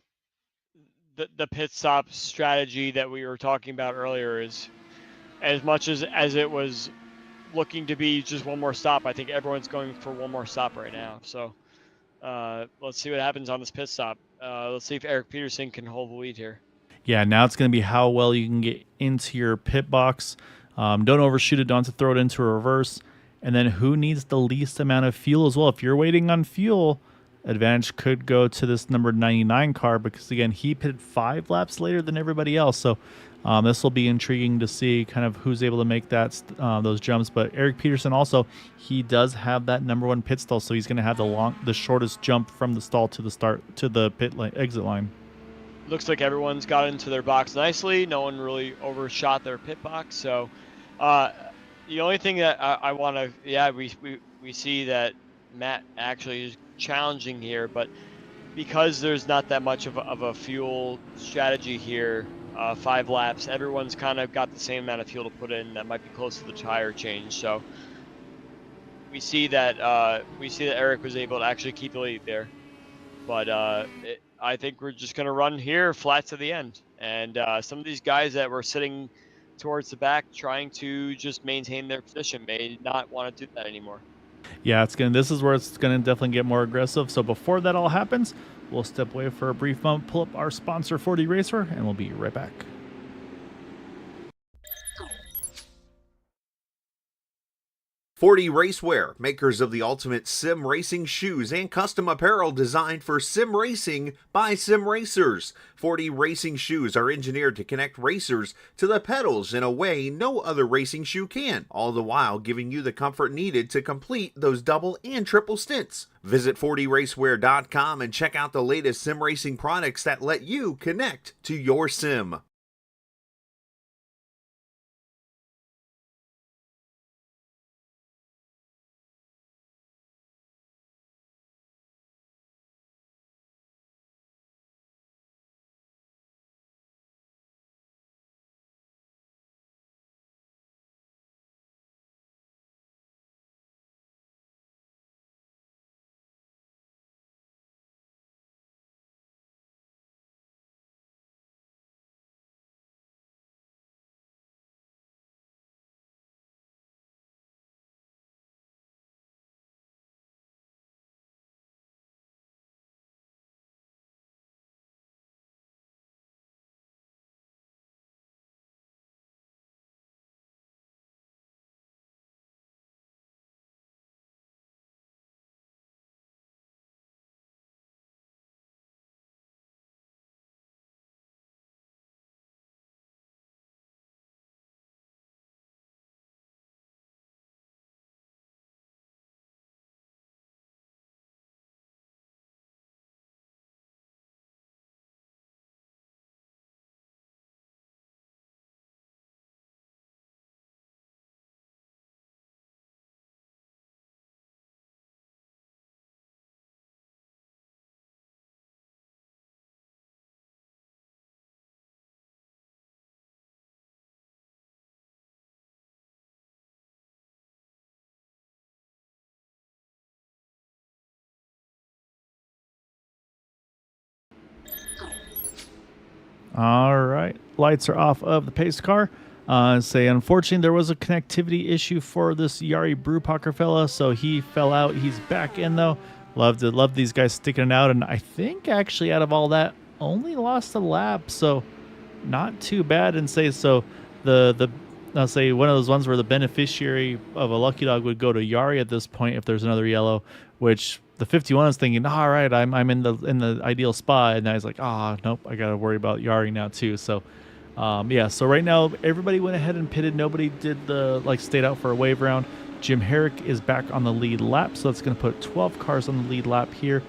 pit stop strategy that we were talking about earlier is as much as it was looking to be just one more stop. I think everyone's going for one more stop right now. So let's see what happens on this pit stop. Let's see if Eric Peterson can hold the lead here. Yeah, now it's going to be how well you can get into your pit box. Don't overshoot it. Don't have to throw it into a reverse. And then who needs the least amount of fuel as well? If you're waiting on fuel, advantage could go to this number 99 car because, again, he pitted 5 laps later than everybody else. So this will be intriguing to see kind of who's able to make those jumps. But Eric Peterson also, he does have that number 1 pit stall, so he's going to have the shortest jump from the stall to the exit line. Looks like everyone's got into their box nicely. No one really overshot their pit box. So the only thing that I want to, yeah, we see that Matt actually is challenging here, but because there's not that much of a fuel strategy here, 5 laps, everyone's kind of got the same amount of fuel to put in that might be close to the tire change. So we see that Eric was able to actually keep the lead there. But I think we're just going to run here flat to the end. And some of these guys that were sitting towards the back trying to just maintain their position may not want to do that anymore. Yeah, this is where it's gonna definitely get more aggressive. So before that all happens, we'll step away for a brief moment, pull up our sponsor 40 Racer, and we'll be right back. 40 Racewear, makers of the ultimate sim racing shoes and custom apparel designed for sim racing by sim racers. 40 racing shoes are engineered to connect racers to the pedals in a way no other racing shoe can, all the while giving you the comfort needed to complete those double and triple stints. Visit 40racewear.com and check out the latest sim racing products that let you connect to your sim. All right, lights are off of the pace car. Unfortunately, there was a connectivity issue for this Yari Brewpacker fella, so he fell out. He's back in though. Love these guys sticking it out, and I think actually out of all that, only lost a lap, so not too bad. And the I'll say one of those ones where the beneficiary of a lucky dog would go to Yari at this point if there's another yellow, which the 51 is thinking, all right, I'm in the ideal spot, and I was like, nope, I gotta worry about Yari now too. So so right now everybody went ahead and pitted. Nobody did stayed out for a wave round. Jim Herrick is back on the lead lap, so that's going to put 12 cars on the lead lap here.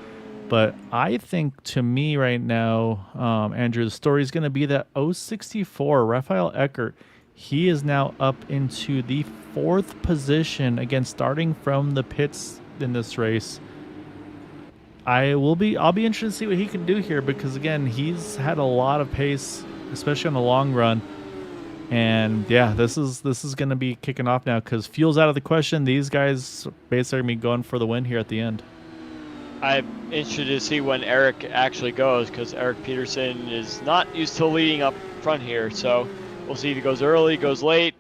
But I think, to me right now, Andrew, the story is going to be that 064, Raphael Eckert, he is now up into the 4th position, again, starting from the pits in this race. I'll be interested to see what he can do here, because, again, he's had a lot of pace, especially on the long run. And yeah, this is going to be kicking off now because fuel's out of the question. These guys basically are going to be going for the win here at the end. I'm interested to see when Eric actually goes, because Eric Peterson is not used to leading up front here. So we'll see if he goes early, goes late,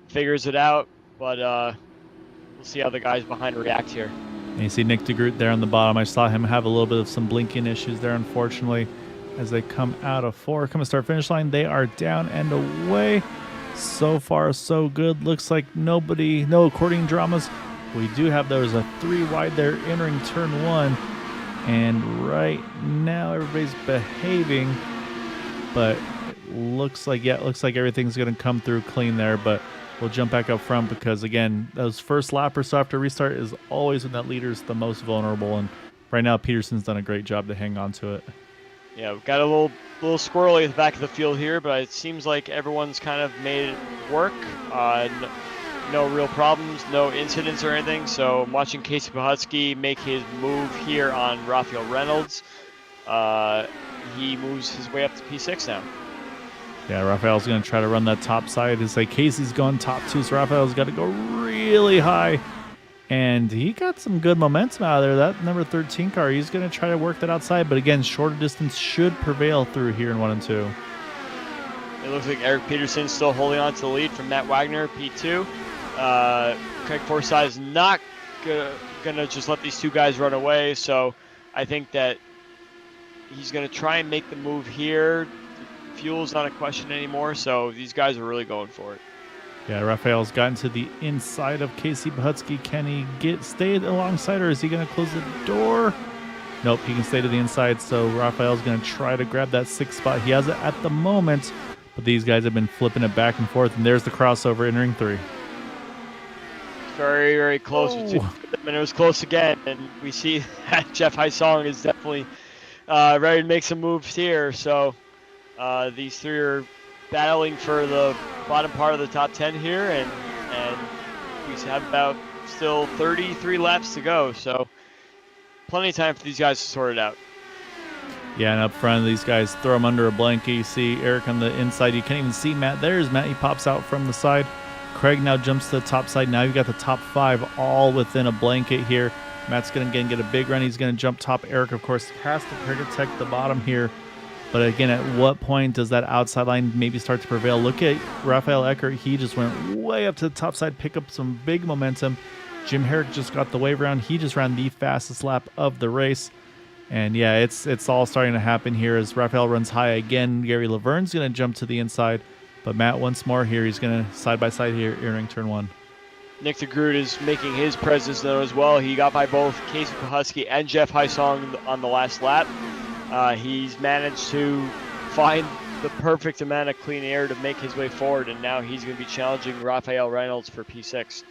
figures it out. But we'll see how the guys behind react here. And you see Nick DeGroot there on the bottom. I saw him have a little bit of some blinking issues there, unfortunately, as they come out of 4. Come to start-finish line, they are down and away. So far, so good. Looks like no according dramas. We do have, there's a 3 wide there entering turn 1. And right now, everybody's behaving. But it looks like everything's going to come through clean there. But we'll jump back up front because, again, those first lappers so after restart is always when that leader's the most vulnerable. And right now, Peterson's done a great job to hang on to it. Yeah, we've got a little squirrely at the back of the field here, but it seems like everyone's kind of made it work. No real problems, no incidents or anything. So I'm watching Casey Pahutsky make his move here on Raphael Reynolds. He moves his way up to P6 now. Yeah, Raphael's going to try to run that top side. It's like Casey's going top 2, so Raphael's got to go really high. And he got some good momentum out of there. That number 13 car, he's going to try to work that outside. But again, shorter distance should prevail through here in 1 and 2. It looks like Eric Peterson's still holding on to the lead from Matt Wagner, P2. Craig Forsyth is not going to just let these 2 guys run away. So I think that he's going to try and make the move here. Fuel's not a question anymore. So these guys are really going for it. Yeah, Raphael's gotten to the inside of Casey Pahutsky. Can he stay alongside, or is he going to close the door? Nope, he can stay to the inside, so Raphael's going to try to grab that 6th spot. He has it at the moment, but these guys have been flipping it back and forth, and there's the crossover entering 3. Very, very close between them, and it was close again. And we see that Jeff Hysong is definitely ready to make some moves here. So these 3 are battling for the bottom part of the top 10 here, and we have about still 33 laps to go, so plenty of time for these guys to sort it out. Yeah, and up front, these guys throw him under a blanket. You see Eric on the inside. You can't even see Matt. There's Matt. He pops out from the side. Craig now jumps to the top side. Now you've got the top 5 all within a blanket here. Matt's going to again get a big run. He's going to jump top. Eric, of course, has to protect the bottom here. But again, at what point does that outside line maybe start to prevail? Look at Raphael Eckert. He just went way up to the top side, pick up some big momentum. Jim Herrick just got the wave round. He just ran the fastest lap of the race. And yeah, it's all starting to happen here as Raphael runs high again. Gary Laverne's going to jump to the inside. But Matt once more here. He's going to side-by-side here entering turn 1. Nick DeGroot is making his presence known as well. He got by both Casey Pahutsky and Jeff Hysong on the last lap. He's managed to find the perfect amount of clean air to make his way forward, and now he's going to be challenging Raphael Reynolds for P6.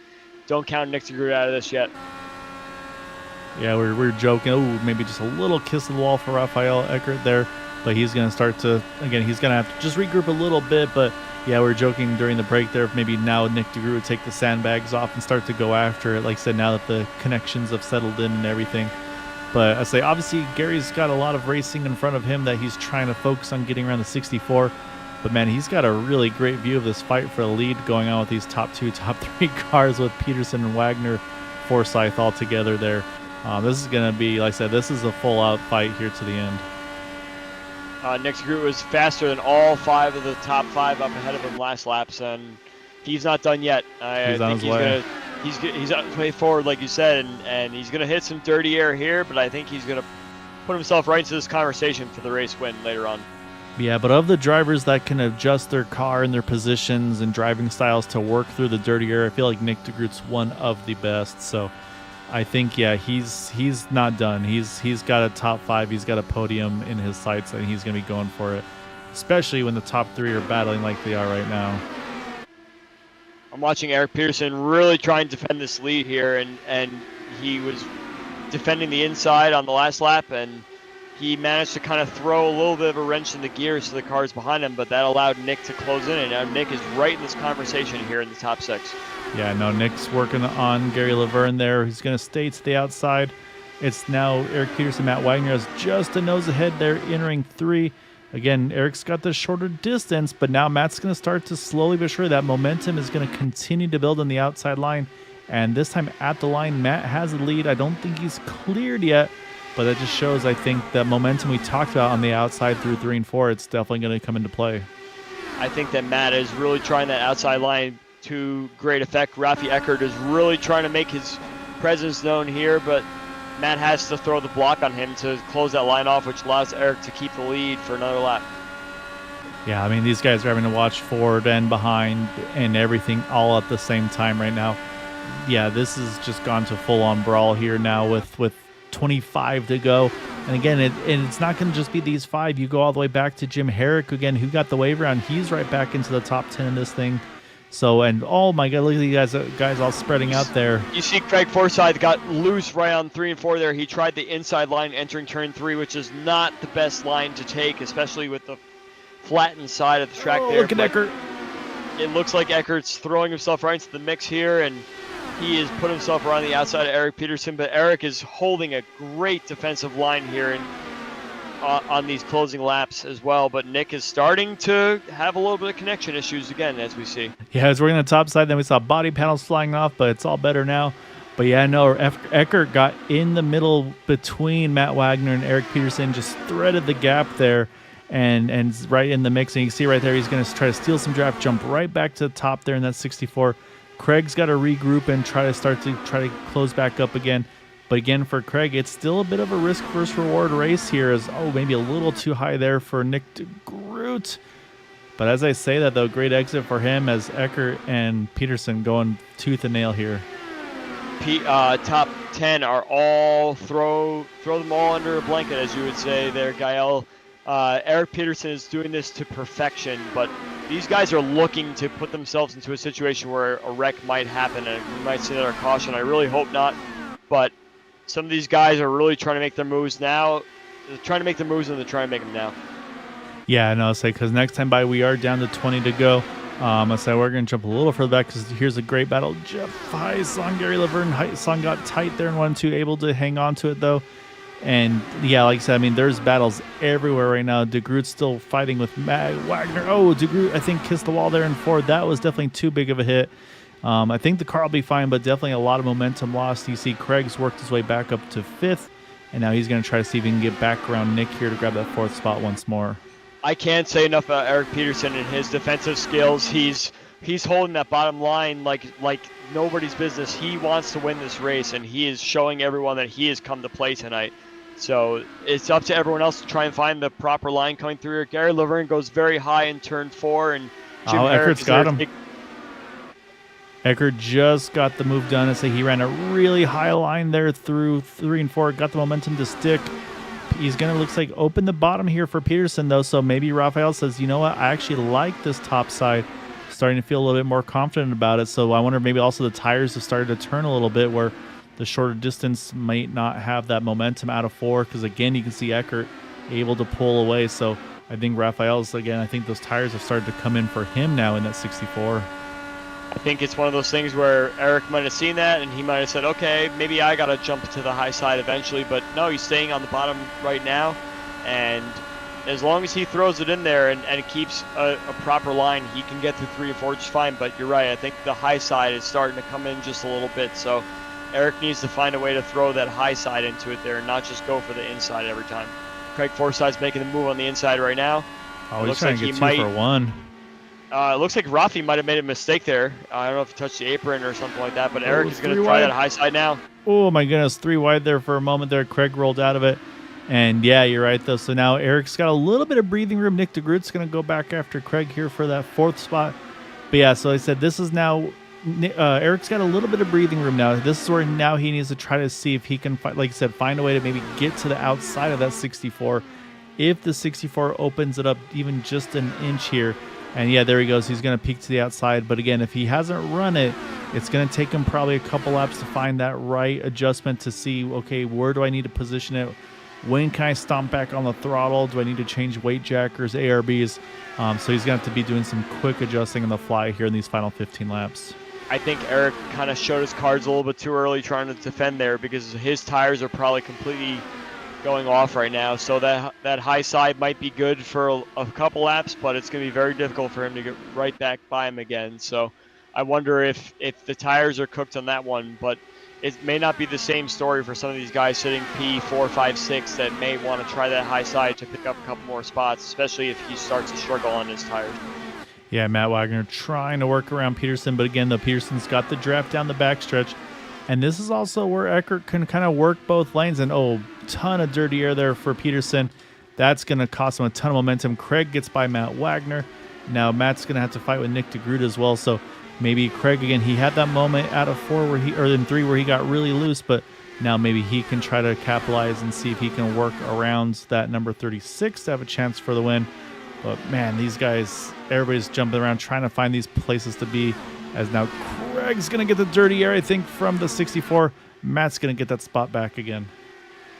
Don't count Nick DeGroot out of this yet. Yeah, we're joking. Oh, maybe just a little kiss of the wall for Raphael Eckert there, but he's going to start to, again, he's going to have to just regroup a little bit, but yeah, we're joking during the break there. Maybe now Nick DeGroot would take the sandbags off and start to go after it, like I said, now that the connections have settled in and everything. But I say, obviously, Gary's got a lot of racing in front of him that he's trying to focus on getting around the 64. But, man, he's got a really great view of this fight for the lead going on with these top 2, top 3 cars with Peterson and Wagner, Forsyth all together there. This is going to be, like I said, this is a full-out fight here to the end. Nick DeGroot was faster than all 5 of the top 5 up ahead of him last laps, and he's not done yet. I think he's on his way forward, like you said, and he's gonna hit some dirty air here, but I think he's gonna put himself right into this conversation for the race win later on. Yeah, but of the drivers that can adjust their car and their positions and driving styles to work through the dirty air, I feel like Nick DeGroot's one of the best. So I think, yeah, he's not done. He's got a top 5. He's got a podium in his sights, and he's going to be going for it, especially when the top 3 are battling like they are right now. I'm watching Eric Peterson really try and defend this lead here, and he was defending the inside on the last lap, and he managed to kind of throw a little bit of a wrench in the gears to the cars behind him, but that allowed Nick to close in, and now Nick is right in this conversation here in the top 6. Yeah, no, Nick's working on Gary Laverne there. He's going to stay to the outside. It's now Eric Peterson, Matt Wagner has just a nose ahead there entering 3. Again, Eric's got the shorter distance, but now Matt's going to start to slowly but surely. That momentum is going to continue to build on the outside line. And this time at the line, Matt has the lead. I don't think he's cleared yet, but that just shows, I think, that momentum we talked about on the outside through 3 and 4, it's definitely going to come into play. I think that Matt is really trying that outside line to great effect. Rafi Eckert is really trying to make his presence known here, but Matt has to throw the block on him to close that line off, which allows Eric to keep the lead for another lap. Yeah, I mean, these guys are having to watch forward and behind and everything all at the same time right now. Yeah, this has just gone to full-on brawl here now with 25 to go. And again, it's not going to just be these 5. You go all the way back to Jim Herrick again, who got the wave round. He's right back into the top 10 in this thing. So, and oh my God, look at these guys all spreading out there. You see Craig Forsyth got loose right on 3 and 4 there. He tried the inside line entering turn 3, which is not the best line to take, especially with the flattened side of the track there. Look at Eckert. It looks like Eckert's throwing himself right into the mix here, and he has put himself around the outside of Eric Peterson, but Eric is holding a great defensive line here and on these closing laps as well, but Nick is starting to have a little bit of connection issues again, as we see. Yeah, as we're on the top side, then we saw body panels flying off, but it's all better now. But yeah, no, Eckert got in the middle between Matt Wagner and Eric Peterson, just threaded the gap there, and right in the mix. And you can see right there, he's going to try to steal some draft, jump right back to the top there in that 64. Craig's got to regroup and try to close back up again. But again, for Craig, it's still a bit of a risk versus reward race here. As maybe a little too high there for Nick DeGroot. But as I say that, though, great exit for him as Eckert and Peterson going tooth and nail here. Top 10 are all throw them all under a blanket, as you would say there, Gael. Eric Peterson is doing this to perfection, but these guys are looking to put themselves into a situation where a wreck might happen, and we might see another caution. I really hope not, but some of these guys are really trying to make their moves now. They're trying to make their moves, and they're trying to make them now. Yeah, no, I'll say, because next time by we are down to 20 to go. I'll say we're going to jump a little further back because here's a great battle. Jeff Heisong, Gary Laverne. Heisong got tight there in 1-2, able to hang on to it, though. And, yeah, like I said, I mean, there's battles everywhere right now. DeGroot's still fighting with Matt Wagner. Oh, DeGroot, I think, kissed the wall there in 4. That was definitely too big of a hit. I think the car will be fine, but definitely a lot of momentum lost. You see Craig's worked his way back up to 5th, and now he's going to try to see if he can get back around Nick here to grab that 4th spot once more. I can't say enough about Eric Peterson and his defensive skills. He's holding that bottom line like nobody's business. He wants to win this race, and he is showing everyone that he has come to play tonight. So it's up to everyone else to try and find the proper line coming through here. Gary Laverne goes very high in turn 4, and Jim Eckert's got him. Eckert just got the move done. I say he ran a really high line there through 3 and 4. Got the momentum to stick. He's going to, looks like, open the bottom here for Peterson, though. So maybe Raphael says, you know what, I actually like this top side. Starting to feel a little bit more confident about it. So I wonder maybe also the tires have started to turn a little bit where the shorter distance might not have that momentum out of 4. Because, again, you can see Eckert able to pull away. So I think Raphael's, again, I think those tires have started to come in for him now in that 64. I think it's one of those things where Eric might have seen that and he might have said, okay, maybe I got to jump to the high side eventually. But no, he's staying on the bottom right now. And as long as he throws it in there and keeps a proper line, he can get through 3 and 4 just fine. But you're right, I think the high side is starting to come in just a little bit. So Eric needs to find a way to throw that high side into it there and not just go for the inside every time. Craig Forsyth's making the move on the inside right now. Oh, he's trying to get 2 for 1. It looks like Rafi might have made a mistake there. I don't know if he touched the apron or something like that, but Eric is going to try that high side now. Oh, my goodness. 3 wide there for a moment there. Craig rolled out of it. And, yeah, you're right, though. So now Eric's got a little bit of breathing room. Nick DeGroot's going to go back after Craig here for that 4th spot. But, yeah, so I said this is now Eric's got a little bit of breathing room now. This is where now he needs to try to see if he can, like I said, find a way to maybe get to the outside of that 64. If the 64 opens it up even just an inch here. And, yeah, there he goes. He's going to peek to the outside. But, again, if he hasn't run it, it's going to take him probably a couple laps to find that right adjustment to see, okay, where do I need to position it? When can I stomp back on the throttle? Do I need to change weight jackers, ARBs? So he's going to have to be doing some quick adjusting on the fly here in these final 15 laps. I think Eric kind of showed his cards a little bit too early trying to defend there because his tires are probably completely going off right now. So that high side might be good for a couple laps, but it's going to be very difficult for him to get right back by him again. So I wonder if the tires are cooked on that one, but it may not be the same story for some of these guys sitting P4, 5, 6 that may want to try that high side to pick up a couple more spots, especially if he starts to struggle on his tires. Yeah, Matt Wagner trying to work around Peterson, but again, though, Peterson's got the draft down the backstretch. And this is also where Eckert can kind of work both lanes. And, ton of dirty air there for Peterson. That's going to cost him a ton of momentum. Craig gets by Matt Wagner. Now Matt's going to have to fight with Nick DeGroot as well. So maybe Craig, again, he had that moment out of 4 in 3 where he got really loose, but now maybe he can try to capitalize and see if he can work around that number 36 to have a chance for the win. But, man, these guys, everybody's jumping around trying to find these places to be, as now Craig's going to get the dirty air, I think, from the 64. Matt's going to get that spot back again.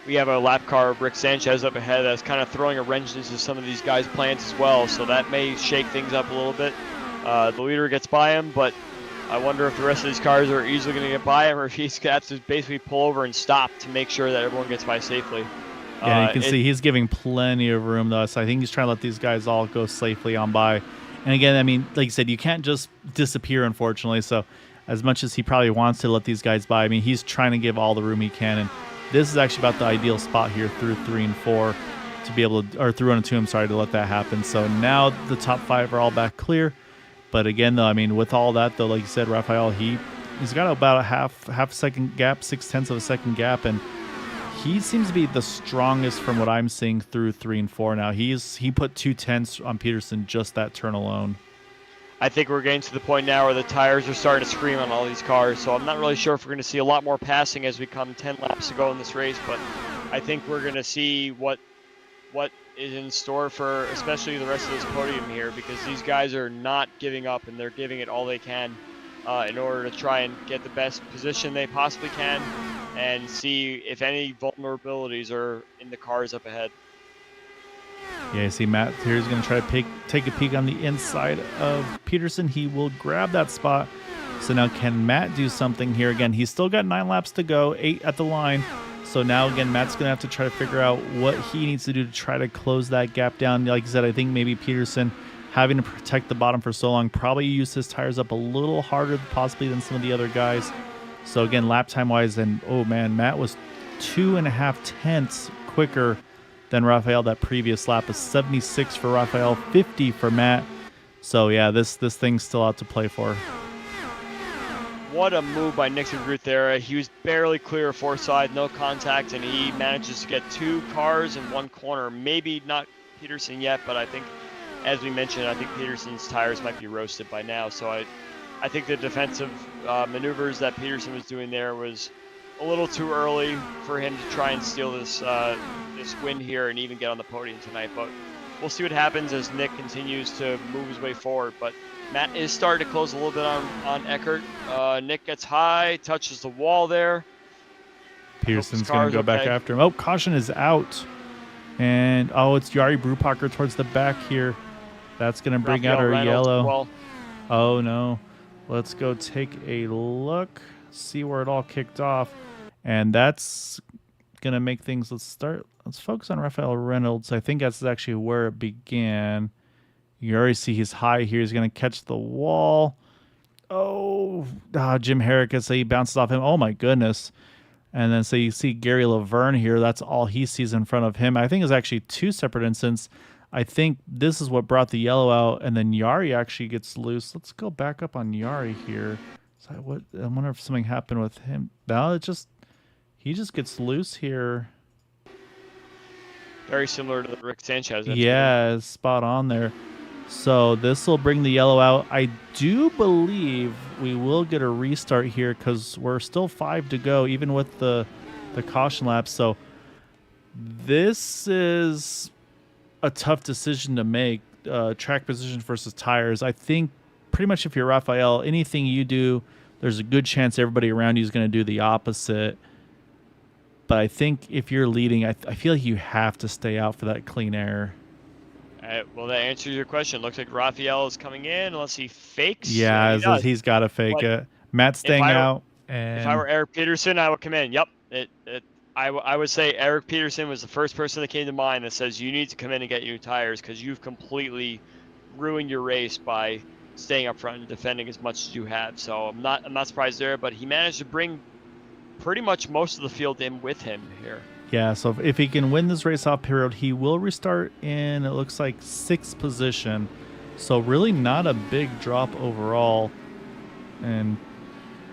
We have a lap car of Rick Sanchez up ahead that's kind of throwing a wrench into some of these guys' plans as well, so that may shake things up a little bit. The leader gets by him, but I wonder if the rest of these cars are easily going to get by him or if he's got to basically pull over and stop to make sure that everyone gets by safely. Yeah, you can see he's giving plenty of room, though, so I think he's trying to let these guys all go safely on by. And again, I mean, like you said, you can't just disappear, unfortunately, so as much as he probably wants to let these guys by, I mean, he's trying to give all the room he can, and this is actually about the ideal spot here through 3 and 4 to be able to, or through 1 and 2, I'm sorry, to let that happen. So now the top 5 are all back clear. But again, though, I mean, with all that, though, like you said, Rafael, he's got about a half second gap, 0.6 of a second gap, and he seems to be the strongest from what I'm seeing through 3 and 4 now. He put 2/10 on Peterson just that turn alone. I think we're getting to the point now where the tires are starting to scream on all these cars, so I'm not really sure if we're going to see a lot more passing as we come 10 laps to go in this race, but I think we're going to see what is in store for especially the rest of this podium here, because these guys are not giving up and they're giving it all they can in order to try and get the best position they possibly can and see if any vulnerabilities are in the cars up ahead. Yeah, you see Matt here is going to try to take a peek on the inside of Peterson. He will grab that spot. So now can Matt do something here? Again, he's still got 9 laps to go, 8 at the line. So now, again, Matt's going to have to try to figure out what he needs to do to try to close that gap down. Like I said, I think maybe Peterson, having to protect the bottom for so long, probably used his tires up a little harder possibly than some of the other guys. So, again, lap time-wise, and, oh, man, Matt was 2.5 tenths quicker than Rafael that previous lap. A 76 for Rafael, 50 for Matt. So, yeah, this thing's still out to play for. What a move by Nick DeGroot there. He was barely clear of Forsyth, no contact, and he manages to get 2 cars in 1 corner. Maybe not Peterson yet, but I think, as we mentioned, I think Peterson's tires might be roasted by now. So I think the defensive maneuvers that Peterson was doing there was a little too early for him to try and steal this win here and even get on the podium tonight. But we'll see what happens as Nick continues to move his way forward. But Matt is starting to close a little bit on Eckert. Nick gets high, touches the wall there. Peterson's going to go back after him. Oh, caution is out. And, it's Jari Brupacher towards the back here. That's going to bring out our yellow. Oh, no. Let's go take a look, see where it all kicked off. And that's going to make things, let's focus on Rafael Reynolds. I think that's actually where it began. You already see he's high here. He's going to catch the wall. Jim Herrick, he bounces off him. Oh, my goodness. And then so you see Gary Laverne here. That's all he sees in front of him. I think it's actually two separate incidents. I think this is what brought the yellow out, and then Yari actually gets loose. Let's go back up on Yari here. So I wonder if something happened with him. No, he just gets loose here. Very similar to the Rick Sanchez incident. Yeah, spot on there. So this will bring the yellow out. I do believe we will get a restart here because we're still 5 to go, even with the caution lap. So this is a tough decision to make, track position versus tires. I think pretty much if you're Raphael, anything you do, there's a good chance everybody around you is going to do the opposite. But I think if you're leading, I feel like you have to stay out for that clean air. Well, that answers your question. Looks like Raphael is coming in unless he fakes. Yeah, he's got to fake it. Matt's staying out. And if I were Eric Peterson, I would come in. Yep. I would say Eric Peterson was the first person that came to mind that says you need to come in and get new tires because you've completely ruined your race by staying up front and defending as much as you have. So I'm not surprised there, but he managed to bring pretty much most of the field in with him here. Yeah, so if he can win this race off period, he will restart in, it looks like, 6th position. So really not a big drop overall. And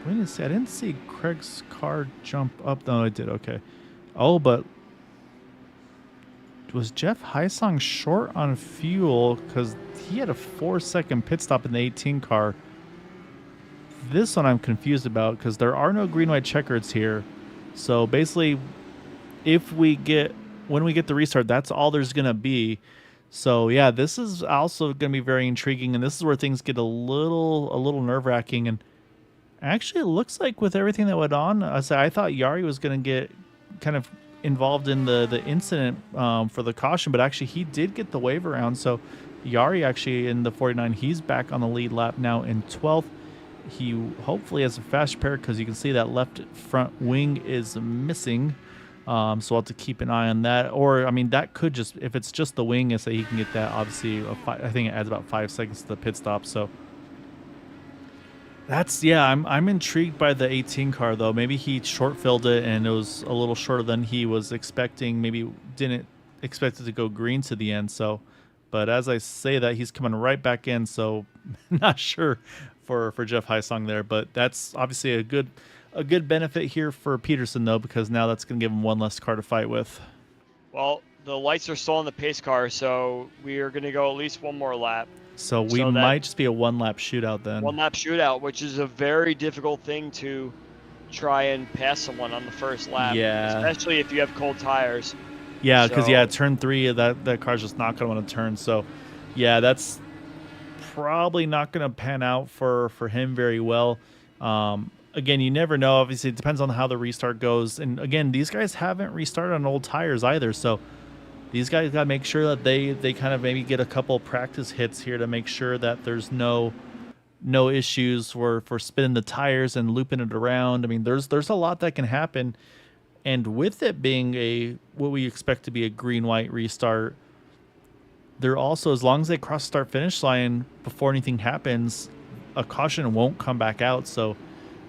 I didn't see Craig's car jump up. No, it did. Okay. Oh, but was Jeff Heisong short on fuel? Because he had a 4-second pit stop in the 18 car. This one I'm confused about because there are no green-white checkers here. So basically, when we get the restart, that's all there's going to be. So yeah, this is also going to be very intriguing, and this is where things get a little nerve-wracking. And actually, it looks like with everything that went on, I thought Yari was going to get kind of involved in the incident for the caution, but actually he did get the wave around. So Yari actually in the 49, he's back on the lead lap now in 12th. He hopefully has a fast repair because you can see that left front wing is missing. So we'll have to keep an eye on that. Or, I mean, that could just, if it's just the wing, I say he can get that. Obviously, I think it adds about 5 seconds to the pit stop. So I'm intrigued by the 18 car, though. Maybe he short-filled it and it was a little shorter than he was expecting. Maybe didn't expect it to go green to the end. So, but as I say that, he's coming right back in. So not sure for Jeff Heisong there. But that's obviously a good benefit here for Peterson, though, because now that's going to give him one less car to fight with. Well, the lights are still on the pace car, so we are going to go at least one more lap. So we might just be a one-lap shootout then. One-lap shootout, which is a very difficult thing to try and pass someone on the first lap. Yeah. Especially if you have cold tires. Yeah, because, turn 3, that car's just not going to want to turn. So, yeah, that's probably not going to pan out for him very well. Again, you never know. Obviously, it depends on how the restart goes. And again, these guys haven't restarted on old tires either. So these guys got to make sure that they kind of maybe get a couple practice hits here to make sure that there's no issues for spinning the tires and looping it around. I mean, there's a lot that can happen. And with it being what we expect to be a green-white restart, they're also, as long as they cross start-finish line before anything happens, a caution won't come back out. So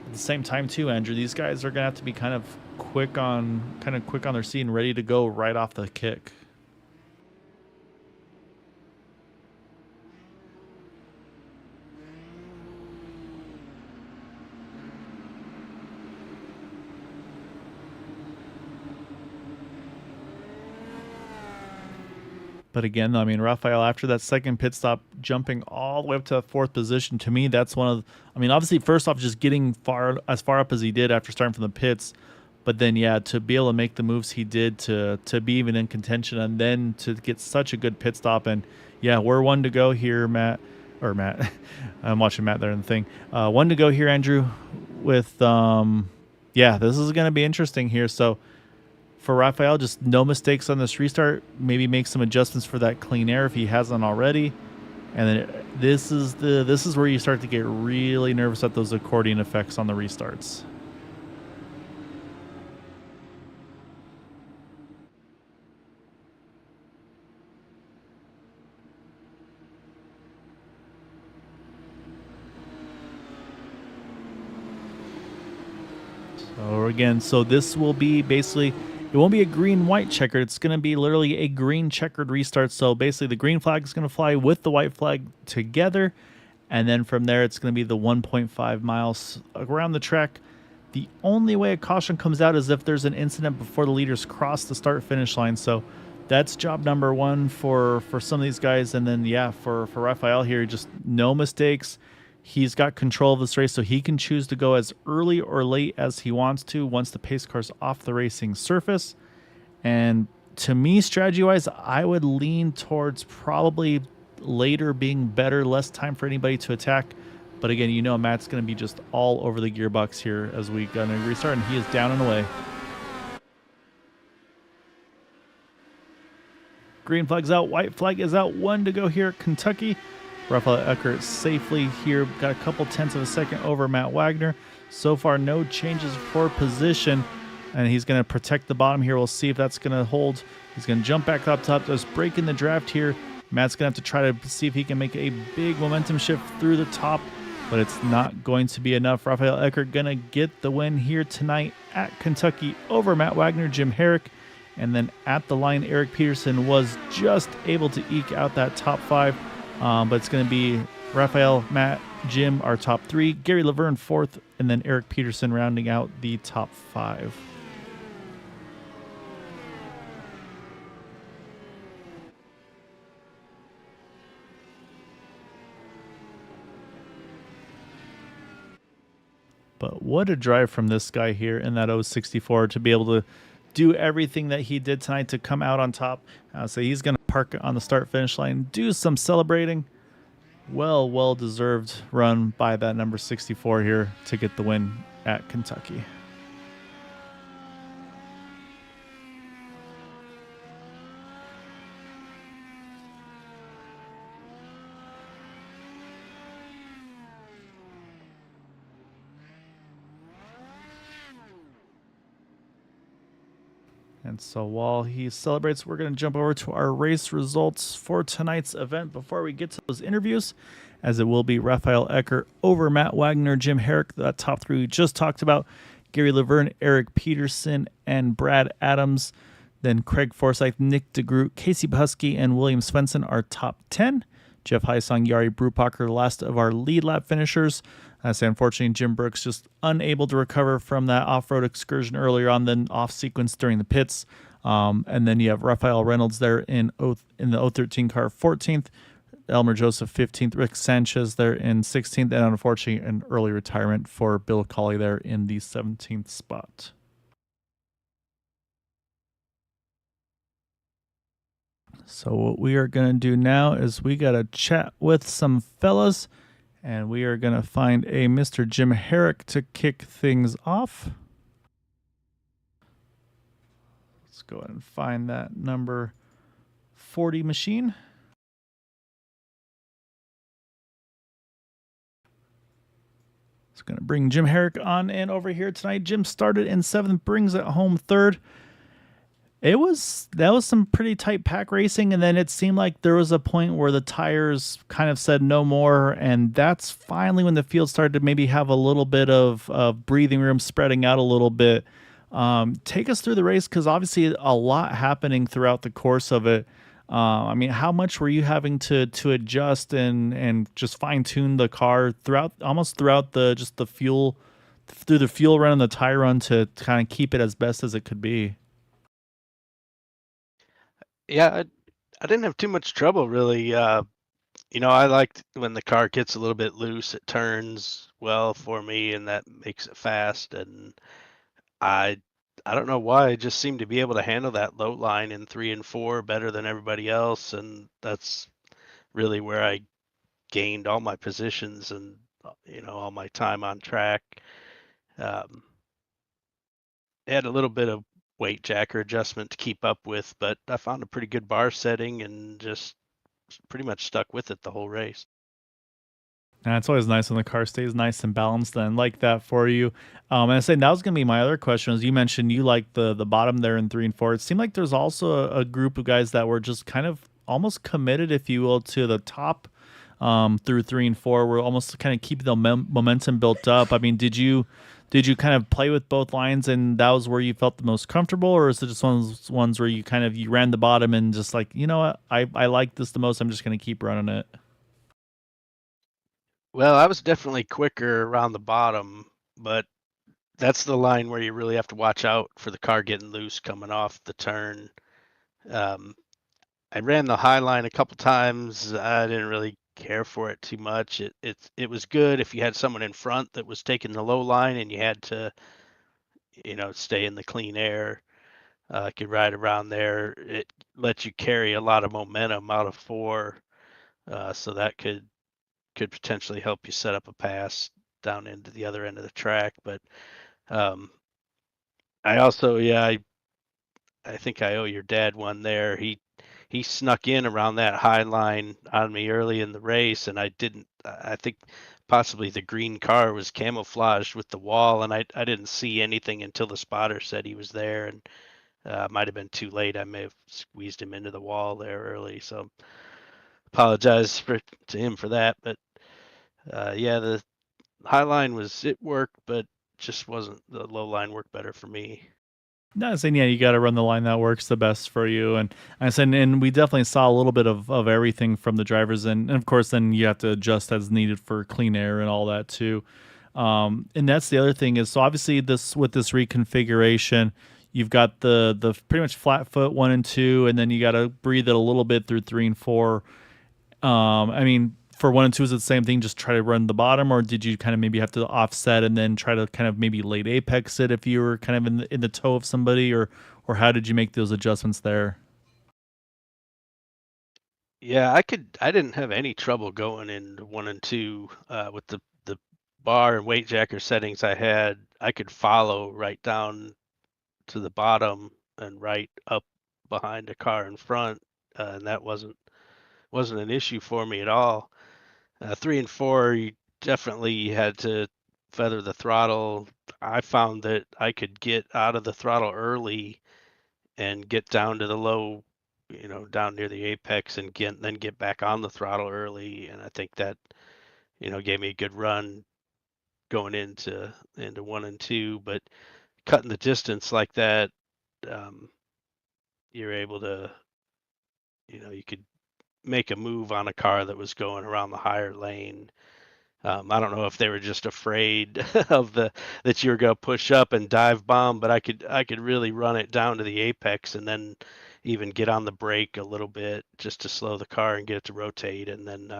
at the same time, too, Andrew, these guys are going to have to be kind of quick on their seat and ready to go right off the kick. But again, I mean, Raphael, after that second pit stop, jumping all the way up to 4th position, to me, that's one of, I mean, obviously, first off, just getting as far up as he did after starting from the pits. But then, yeah, to be able to make the moves he did to be even in contention and then to get such a good pit stop. And, yeah, we're 1 to go here, Matt. I'm watching Matt there in the thing. 1 to go here, Andrew, with, this is going to be interesting here. So, for Raphael, just no mistakes on this restart. Maybe make some adjustments for that clean air if he hasn't already. And then this is where you start to get really nervous at those accordion effects on the restarts. Or again, so this will be basically, it won't be a green-white checkered. It's going to be literally a green checkered restart. So basically the green flag is going to fly with the white flag together. And then from there, it's going to be the 1.5 miles around the track. The only way a caution comes out is if there's an incident before the leaders cross the start-finish line. So that's job number one for some of these guys. And then, yeah, for Raphael here, just no mistakes. He's got control of this race, so he can choose to go as early or late as he wants to once the pace car's off the racing surface. And to me, strategy-wise, I would lean towards probably later being better, less time for anybody to attack. But again, you know Matt's going to be just all over the gearbox here as we going to restart, and he is down and away. Green flag's out, white flag is out. 1 to go here at Kentucky. Raphael Eckert safely here, got a couple tenths of a second over Matt Wagner. So far, no changes for position, and he's going to protect the bottom here. We'll see if that's going to hold. He's going to jump back up top, just breaking the draft here. Matt's going to have to try to see if he can make a big momentum shift through the top, but it's not going to be enough. Raphael Eckert going to get the win here tonight at Kentucky over Matt Wagner, Jim Herrick. And then at the line, Eric Peterson was just able to eke out that top 5. But it's going to be Raphael, Matt, Jim, our top 3, Gary Laverne 4th, and then Eric Peterson rounding out the top 5. But what a drive from this guy here in that 064 to be able to do everything that he did tonight to come out on top. So he's going to park on the start-finish line, do some celebrating. Well deserved run by that number 64 here to get the win at Kentucky. And so while he celebrates, we're going to jump over to our race results for tonight's event before we get to those interviews, as it will be Raphael Eckert over Matt Wagner, Jim Herrick, that top 3 we just talked about, Gary Laverne, Eric Peterson, and Brad Adams. Then Craig Forsyth, Nick DeGroot, Casey Husky, and William Svensson are top 10. Jeff Heisong, Yari Brupacher, the last of our lead lap finishers. Unfortunately, Jim Brooks just unable to recover from that off-road excursion earlier on, then off sequence during the pits. And then you have Raphael Reynolds there in the 013 car, 14th. Elmer Joseph, 15th. Rick Sanchez there in 16th. And unfortunately, an early retirement for Bill Colley there in the 17th spot. So what we are going to do now is we got to chat with some fellas, and we are going to find a Mr. Jim Herrick to kick things off. Let's go ahead and find that number 40 machine. It's going to bring Jim Herrick on in over here tonight. Jim started in 7th, brings it home 3rd. That was some pretty tight pack racing, and then it seemed like there was a point where the tires kind of said no more, and that's finally when the field started to maybe have a little bit of breathing room, spreading out a little bit. Take us through the race, because obviously a lot happening throughout the course of it. I mean, how much were you having to adjust and just fine tune the car throughout the fuel run and the tire run to kind of keep it as best as it could be? Yeah, I didn't have too much trouble really. I liked when the car gets a little bit loose, it turns well for me, and that makes it fast. And I don't know why, I just seemed to be able to handle that low line in 3 and 4 better than everybody else, and that's really where I gained all my positions and all my time on track. It had a little bit of weight jacker adjustment to keep up with, but I found a pretty good bar setting and just pretty much stuck with it the whole race. And it's always nice when the car stays nice and balanced and like that for you. And I say that was going to be my other question. As you mentioned, you like the bottom there in 3 and 4. It seemed like there's also a group of guys that were just kind of almost committed, if you will, to the top through 3 and 4. We're almost kind of keeping the momentum built up. I mean, did you did you kind of play with both lines and that was where you felt the most comfortable, or is it just one of those ones where you ran the bottom and just like, you know what, I like this the most, I'm just going to keep running it? Well, I was definitely quicker around the bottom, but that's the line where you really have to watch out for the car getting loose coming off the turn. Um, I ran the high line a couple times. I didn't really care for it too much. It was good if you had someone in front that was taking the low line and you had to, stay in the clean air. Could ride around there. It lets you carry a lot of momentum out of four, so that could potentially help you set up a pass down into the other end of the track. But um, I also, yeah, I think I owe your dad one there. He snuck in around that high line on me early in the race, and I didn't. I think possibly the green car was camouflaged with the wall, and I didn't see anything until the spotter said he was there, and might have been too late. I may have squeezed him into the wall there early, so apologize to him for that. But yeah, the high line it worked, but just wasn't the low line worked better for me. Not saying, yeah, you got to run the line that works the best for you. And I said, and we definitely saw a little bit of everything from the drivers. And of course, then you have to adjust as needed for clean air and all that too. And that's the other thing is, so obviously with this reconfiguration, you've got the pretty much flat foot 1 and 2, and then you got to breathe it a little bit through 3 and 4. I mean, for 1 and 2, is it the same thing? Just try to run the bottom, or did you kind of maybe have to offset and then try to kind of maybe late apex it if you were kind of in the toe of somebody, or how did you make those adjustments there? Yeah, I didn't have any trouble going in 1 and 2 with the bar and weight jacker settings I had. I could follow right down to the bottom and right up behind the car in front, and that wasn't an issue for me at all. 3 and 4, you definitely had to feather the throttle. I found that I could get out of the throttle early and get down to the low, down near the apex and then get back on the throttle early. And I think that, gave me a good run going into 1 and 2. But cutting the distance like that, um, you're able to, you could make a move on a car that was going around the higher lane. I don't know if they were just afraid of that you were going to push up and dive bomb, but I could really run it down to the apex and then even get on the brake a little bit just to slow the car and get it to rotate, and then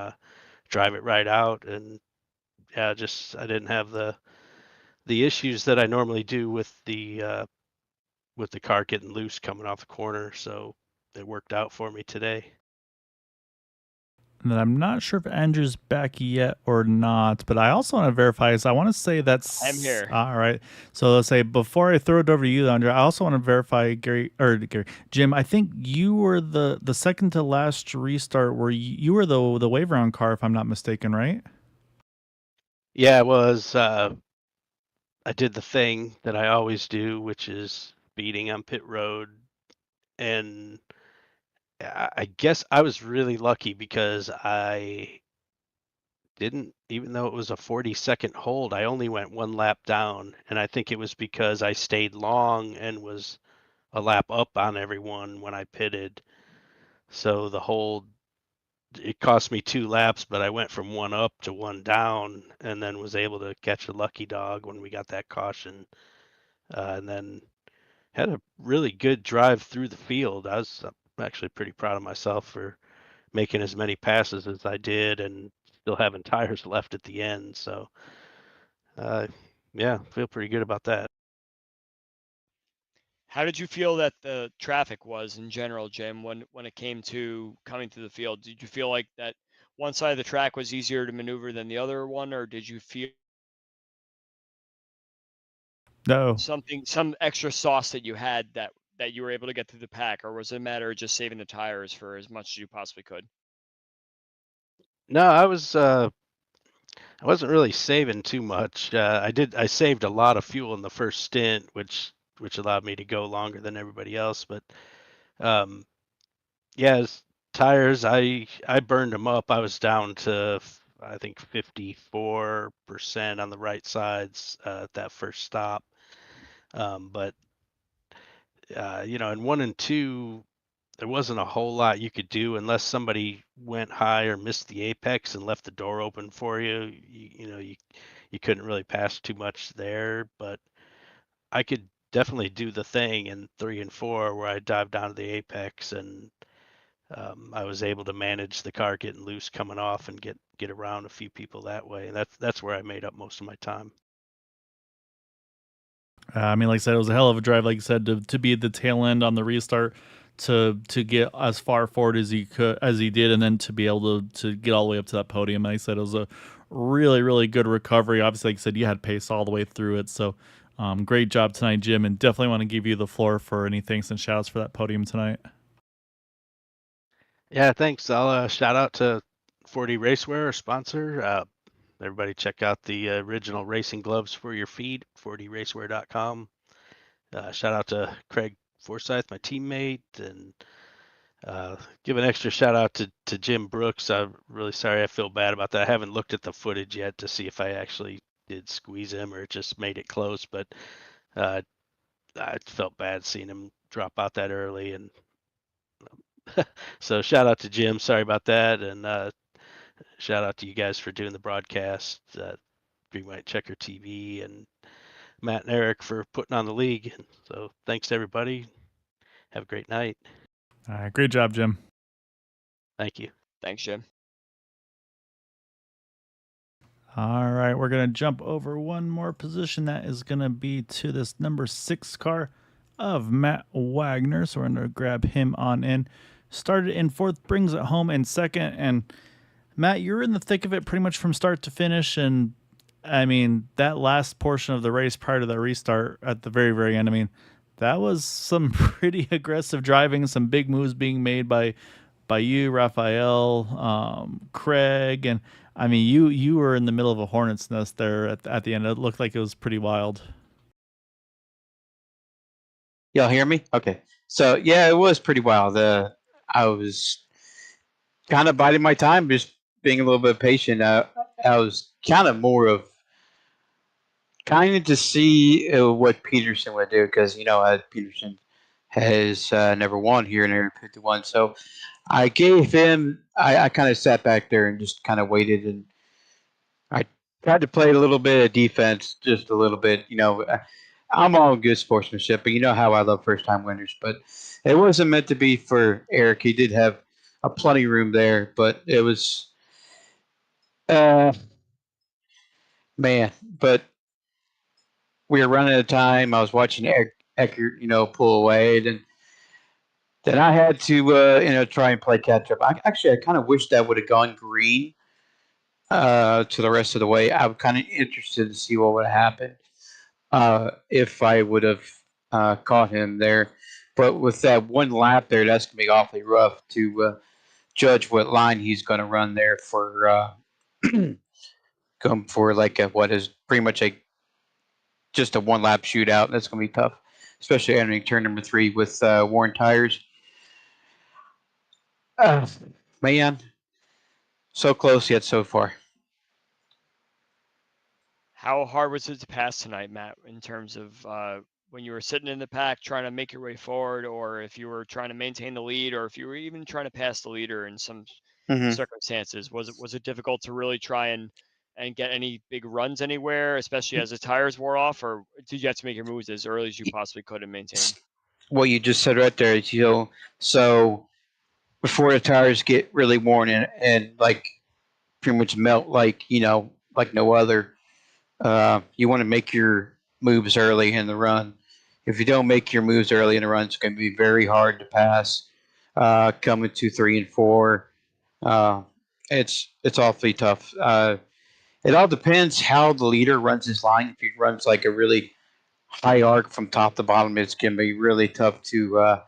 drive it right out. And yeah, just I didn't have the issues that I normally do with the car getting loose coming off the corner, so it worked out for me today. And then I'm not sure if Andrew's back yet or not, but I also want to verify. Is I want to say I'm that's here. all right. So let's say before I throw it over to you, Andrew, I also want to verify Gary, Jim. I think you were the second to last restart where you were the wave round car, if I'm not mistaken, right? Yeah, it was. I did the thing that I always do, which is speeding on pit road, and I guess I was really lucky because I didn't, even though it was a 40-second hold, I only went 1 lap down, and I think it was because I stayed long and was a lap up on everyone when I pitted. So the hold, it cost me 2 laps, but I went from 1 up to 1 down, and then was able to catch a lucky dog when we got that caution, and then had a really good drive through the field. I'm actually pretty proud of myself for making as many passes as I did and still having tires left at the end. So, uh, yeah, feel pretty good about that. How did you feel that the traffic was in general, Jim, when it came to coming through the field? Did you feel like that one side of the track was easier to maneuver than the other one, or did you feel No. some extra sauce that you had that you were able to get through the pack, or was it a matter of just saving the tires for as much as you possibly could? No, I wasn't really saving too much. I saved a lot of fuel in the first stint, which allowed me to go longer than everybody else. But um, yeah, tires, I burned them up. I was down to I think 54% on the right sides at that first stop. But in 1 and 2, there wasn't a whole lot you could do unless somebody went high or missed the apex and left the door open for you. You couldn't really pass too much there, but I could definitely do the thing in 3 and 4 where I dived down to the apex, and I was able to manage the car getting loose coming off and get around a few people that way. And that's where I made up most of my time. I mean, like I said, it was a hell of a drive. Like you said, to be at the tail end on the restart, to get as far forward as he did, and then to be able to get all the way up to that podium. Like I said, it was a really really good recovery. Obviously, like I said, you had pace all the way through it. So, great job tonight, Jim, and definitely want to give you the floor for any thanks and shouts for that podium tonight. Yeah, thanks. I'll shout out to 4D Racewear, our sponsor. Everybody check out the original racing gloves for your feet, 4dracewear.com. Shout out to Craig Forsyth, my teammate, and give an extra shout out to Jim Brooks. I'm really sorry. I feel bad about that. I haven't looked at the footage yet to see if I actually did squeeze him or just made it close, but I felt bad seeing him drop out that early. And so shout out to Jim. Sorry about that. And shout out to you guys for doing the broadcast. Green White Checker TV and Matt and Eric for putting on the league. So thanks to everybody. Have a great night. All right, great job, Jim. Thank you. Thanks, Jim. All right, we're going to jump over one more position. That is going to be to this number 6 car of Matt Wagner. So we're going to grab him on in. Started in 4th, brings it home in 2nd. And Matt, you're in the thick of it pretty much from start to finish. And I mean, that last portion of the race prior to the restart at the very, very end, I mean, that was some pretty aggressive driving, some big moves being made by you, Raphael, Craig, and I mean, you were in the middle of a hornet's nest there at the end. It looked like it was pretty wild. Y'all hear me? Okay. So yeah, it was pretty wild. I was kind of biding my time, just being a little bit patient. I was kind of more of kind of to see what Peterson would do because Peterson has never won here in Area 51. So I gave him. I kind of sat back there and just kind of waited, and I tried to play a little bit of defense, just a little bit. I'm all good sportsmanship, but you know how I love first time winners. But it wasn't meant to be for Eric. He did have a plenty room there, but it was, man. But we were running out of time. I was watching Eckert, pull away, and then I had to, try and play catch up. I kind of wish that would have gone green to the rest of the way. I'm kind of interested to see what would have happened if I would have caught him there. But with that one lap there, that's going to be awfully rough to judge what line he's going to run there for come for like what is pretty much just a one lap shootout. That's going to be tough, especially entering turn number 3 with worn tires. Man, so close yet so far. How hard was it to pass tonight, Matt, in terms of when you were sitting in the pack trying to make your way forward, or if you were trying to maintain the lead, or if you were even trying to pass the leader in some circumstances? Was it difficult to really try and get any big runs anywhere, especially as the tires wore off, or did you have to make your moves as early as you possibly could and maintain? What you just said right there, so before the tires get really worn and like pretty much melt like like no other, you want to make your moves early in the run. If you don't make your moves early in the run, it's going to be very hard to pass. Coming 2, 3, and 4, it's awfully tough. It all depends how the leader runs his line. If he runs like a really high arc from top to bottom, it's going to be really tough to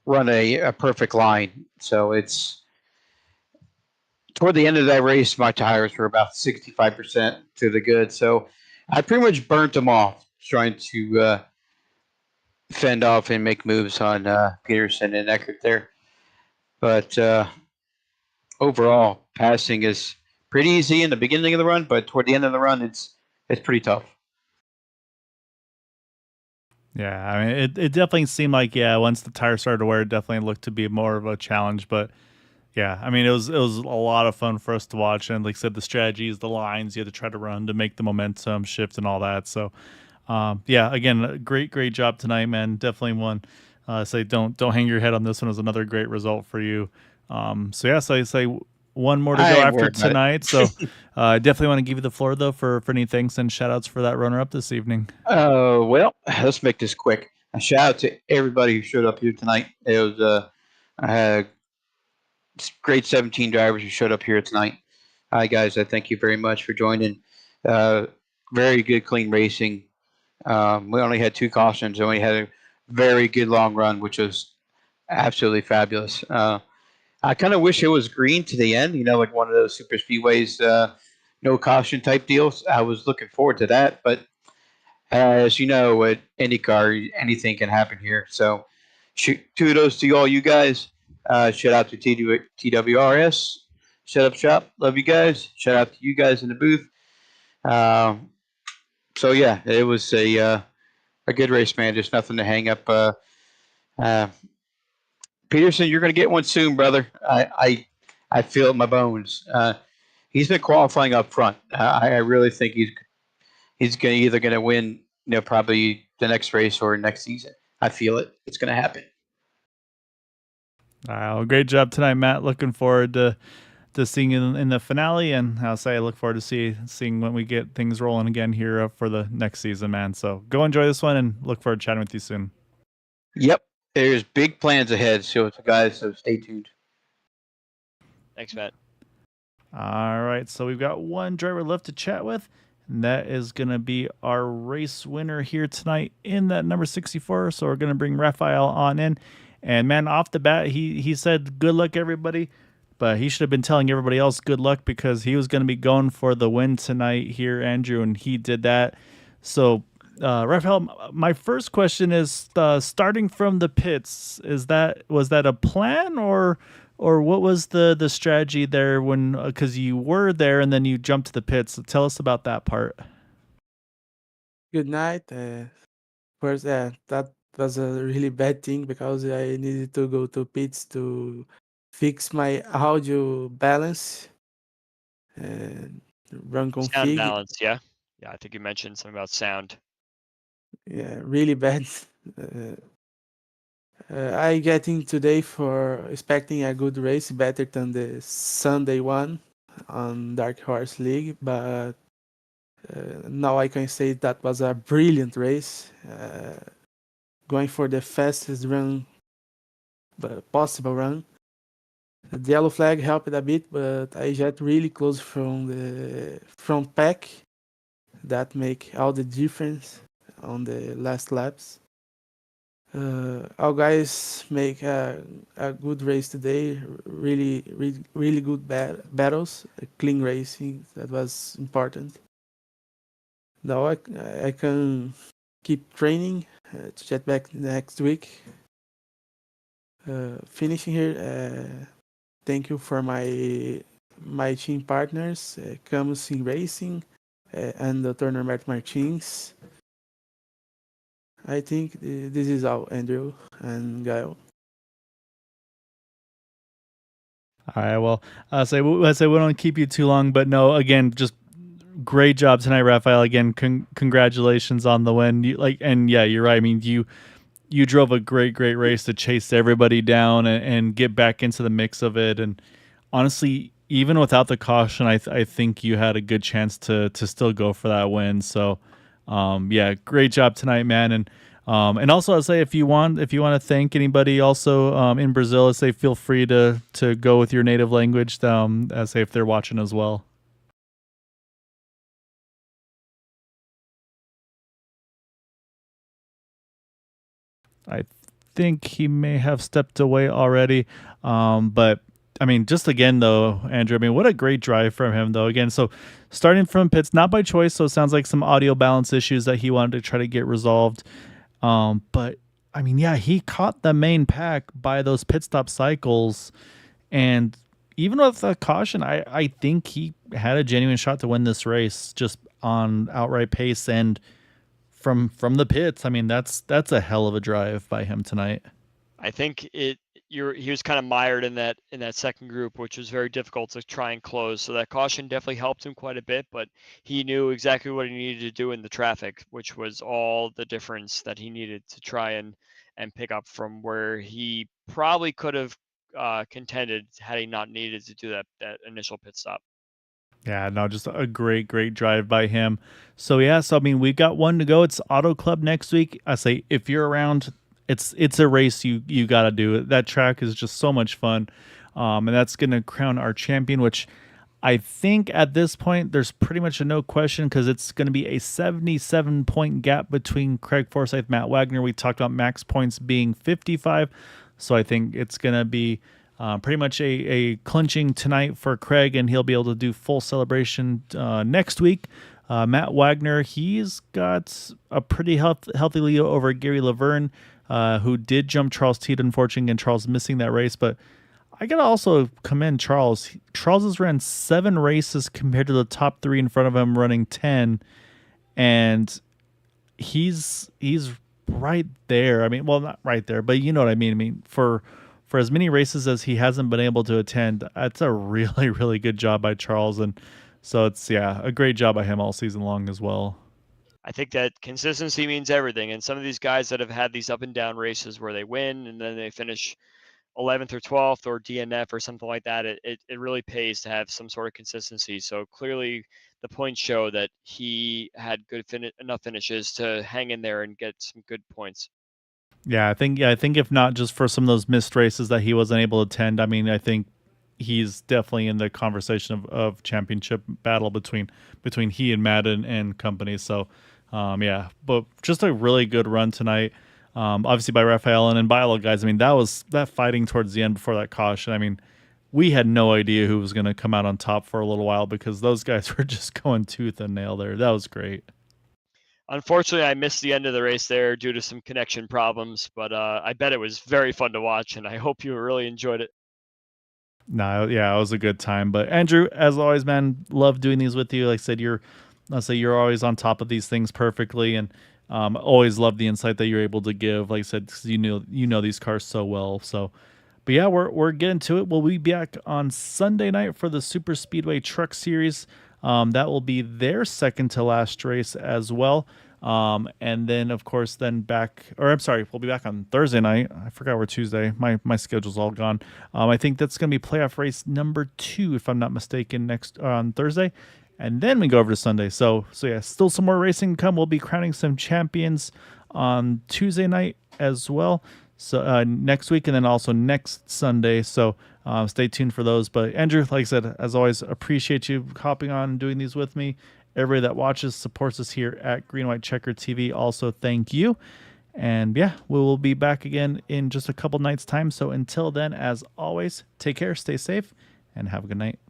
run a perfect line. So it's toward the end of that race, my tires were about 65% to the good. So I pretty much burnt them off trying to fend off and make moves on Peterson and Eckert there. But overall passing is pretty easy in the beginning of the run, but toward the end of the run, it's pretty tough. Yeah, I mean, it definitely seemed like, yeah, once the tires started to wear, it definitely looked to be more of a challenge. But yeah, I mean, it was a lot of fun for us to watch, and like I said, the strategies, the lines you had to try to run to make the momentum shift and all that. So, yeah, again, great job tonight, man. Definitely one. Say don't hang your head on this one. It was another great result for you. So yeah, so I say one more to I go ain't after worried about it. tonight. So I definitely want to give you the floor though for any thanks and shout outs for that runner up this evening. Well, let's make this quick. A shout out to everybody who showed up here tonight. It was I had great 17 drivers who showed up here tonight. Hi guys, I thank you very much for joining. Uh, very good, clean racing. We only had 2 cautions, and we had a very good long run, which was absolutely fabulous. I kind of wish it was green to the end, like one of those super speedways, no caution type deals. I was looking forward to that, but as you know, at IndyCar, anything can happen here. So, kudos to all you guys. Shout out to TWRS. Shut up shop. Love you guys. Shout out to you guys in the booth. So yeah, it was a good race, man. Just nothing to hang up. Uh, Peterson, you're going to get one soon, brother. I feel it in my bones. He's been qualifying up front. I really think he's either going to win, probably the next race or next season. I feel it. It's going to happen. Well, great job tonight, Matt. Looking forward to seeing you in the finale, and I'll say I look forward to seeing when we get things rolling again here for the next season, man. So go enjoy this one, and look forward to chatting with you soon. Yep, there's big plans ahead, so guys, so stay tuned. Thanks, Matt. All right, so we've got one driver left to chat with, and that is going to be our race winner here tonight in that number 64. So we're going to bring Raphael on in. And man, off the bat, he said, good luck, everybody. But he should have been telling everybody else good luck because he was going to be going for the win tonight here, Andrew, and he did that. So, Raphael, my first question is starting from the pits. Was that a plan or what was the strategy there when because you were there and then you jumped to the pits? So tell us about that part. Good night. First, that was a really bad thing because I needed to go to pits to fix my audio balance and run Sound config. balance, yeah. Yeah, I think you mentioned something about sound. Yeah, really bad. I getting today for expecting a good race, better than the Sunday one on Dark Horse League, but now I can say that was a brilliant race. Going for the fastest run, possible run. The yellow flag helped a bit, but I got really close from the front pack. That make all the difference on the last laps. Our guys make a good race today. Really good battles. Clean racing. That was important. Now I can keep training to get back next week. Finishing here. Thank you for my team partners, Camus in Racing and the Turner Martins. I think this is all, Andrew and Gael. All right, well, I say we don't keep you too long, but no, again, just great job tonight, Raphael. Again, congratulations on the win. And yeah, you're right. I mean, you drove a great race to chase everybody down and get back into the mix of it. And honestly, even without the caution, I think you had a good chance to still go for that win. So, yeah, great job tonight, man. And also, I'll say if you want to thank anybody also in Brazil, I'll say feel free to go with your native language. I'll say if they're watching as well. I think he may have stepped away already. But I mean, just again though, Andrew, I mean, what a great drive from him though. Again, so starting from pits, not by choice. So it sounds like some audio balance issues that he wanted to try to get resolved. But I mean, yeah, he caught the main pack by those pit stop cycles and even with a caution, I think he had a genuine shot to win this race just on outright pace and from the pits. I mean, that's a hell of a drive by him tonight. I think he was kind of mired in that second group, which was very difficult to try and close. So that caution definitely helped him quite a bit, but he knew exactly what he needed to do in the traffic, which was all the difference that he needed to try and pick up from where he probably could have contended had he not needed to do that initial pit stop. Yeah, no, just a great drive by him. So yeah, so I mean, we've got one to go. It's Auto Club next week. I say if you're around, it's a race you got to do. That track is just so much fun, and that's gonna crown our champion, which I think at this point there's pretty much a no question because it's going to be a 77-point gap between Craig Forsyth, Matt Wagner. We talked about max points being 55, so I think it's going to be pretty much a clinching tonight for Craig, and he'll be able to do full celebration next week. Matt Wagner, he's got a pretty healthy lead over Gary Laverne, who did jump Charles Teed, unfortunately, and Charles missing that race, but I gotta also commend Charles. Charles has ran 7 races compared to the top 3 in front of him running 10, and he's right there. I mean, well, not right there, but you know what I mean. I mean, for as many races as he hasn't been able to attend, that's a really good job by Charles, and so it's a great job by him all season long as well. I think that consistency means everything, and some of these guys that have had these up and down races where they win and then they finish 11th or 12th or DNF or something like that, it really pays to have some sort of consistency. So clearly the points show that he had enough finishes to hang in there and get some good points. Yeah, I think if not just for some of those missed races that he wasn't able to attend, I mean, I think he's definitely in the conversation of championship battle between he and Madden and company. So yeah, but just a really good run tonight. Obviously by Raphael and by all the guys. I mean, that fighting towards the end before that caution. I mean, we had no idea who was going to come out on top for a little while because those guys were just going tooth and nail there. That was great. Unfortunately, I missed the end of the race there due to some connection problems, but I bet it was very fun to watch, and I hope you really enjoyed it. No, yeah, it was a good time. But Andrew, as always, man, love doing these with you. Like I said, you're always on top of these things perfectly, and always love the insight that you're able to give. Like I said, 'cause you know these cars so well. So, but yeah, we're getting to it. We'll be back on Sunday night for the Super Speedway Truck Series. That will be their second to last race as well. And then of course, we'll be back on Thursday night. I forgot we're Tuesday. My schedule's all gone. I think that's going to be playoff race number 2, if I'm not mistaken, next on Thursday. And then we go over to Sunday. So yeah, still some more racing to come. We'll be crowning some champions on Tuesday night as well. So next week and then also next Sunday. So stay tuned for those. But Andrew, like I said, as always, appreciate you hopping on and doing these with me. Everybody that watches, supports us here at Green White Checker TV. Also, thank you. And yeah, we will be back again in just a couple nights' time. So until then, as always, take care, stay safe, and have a good night.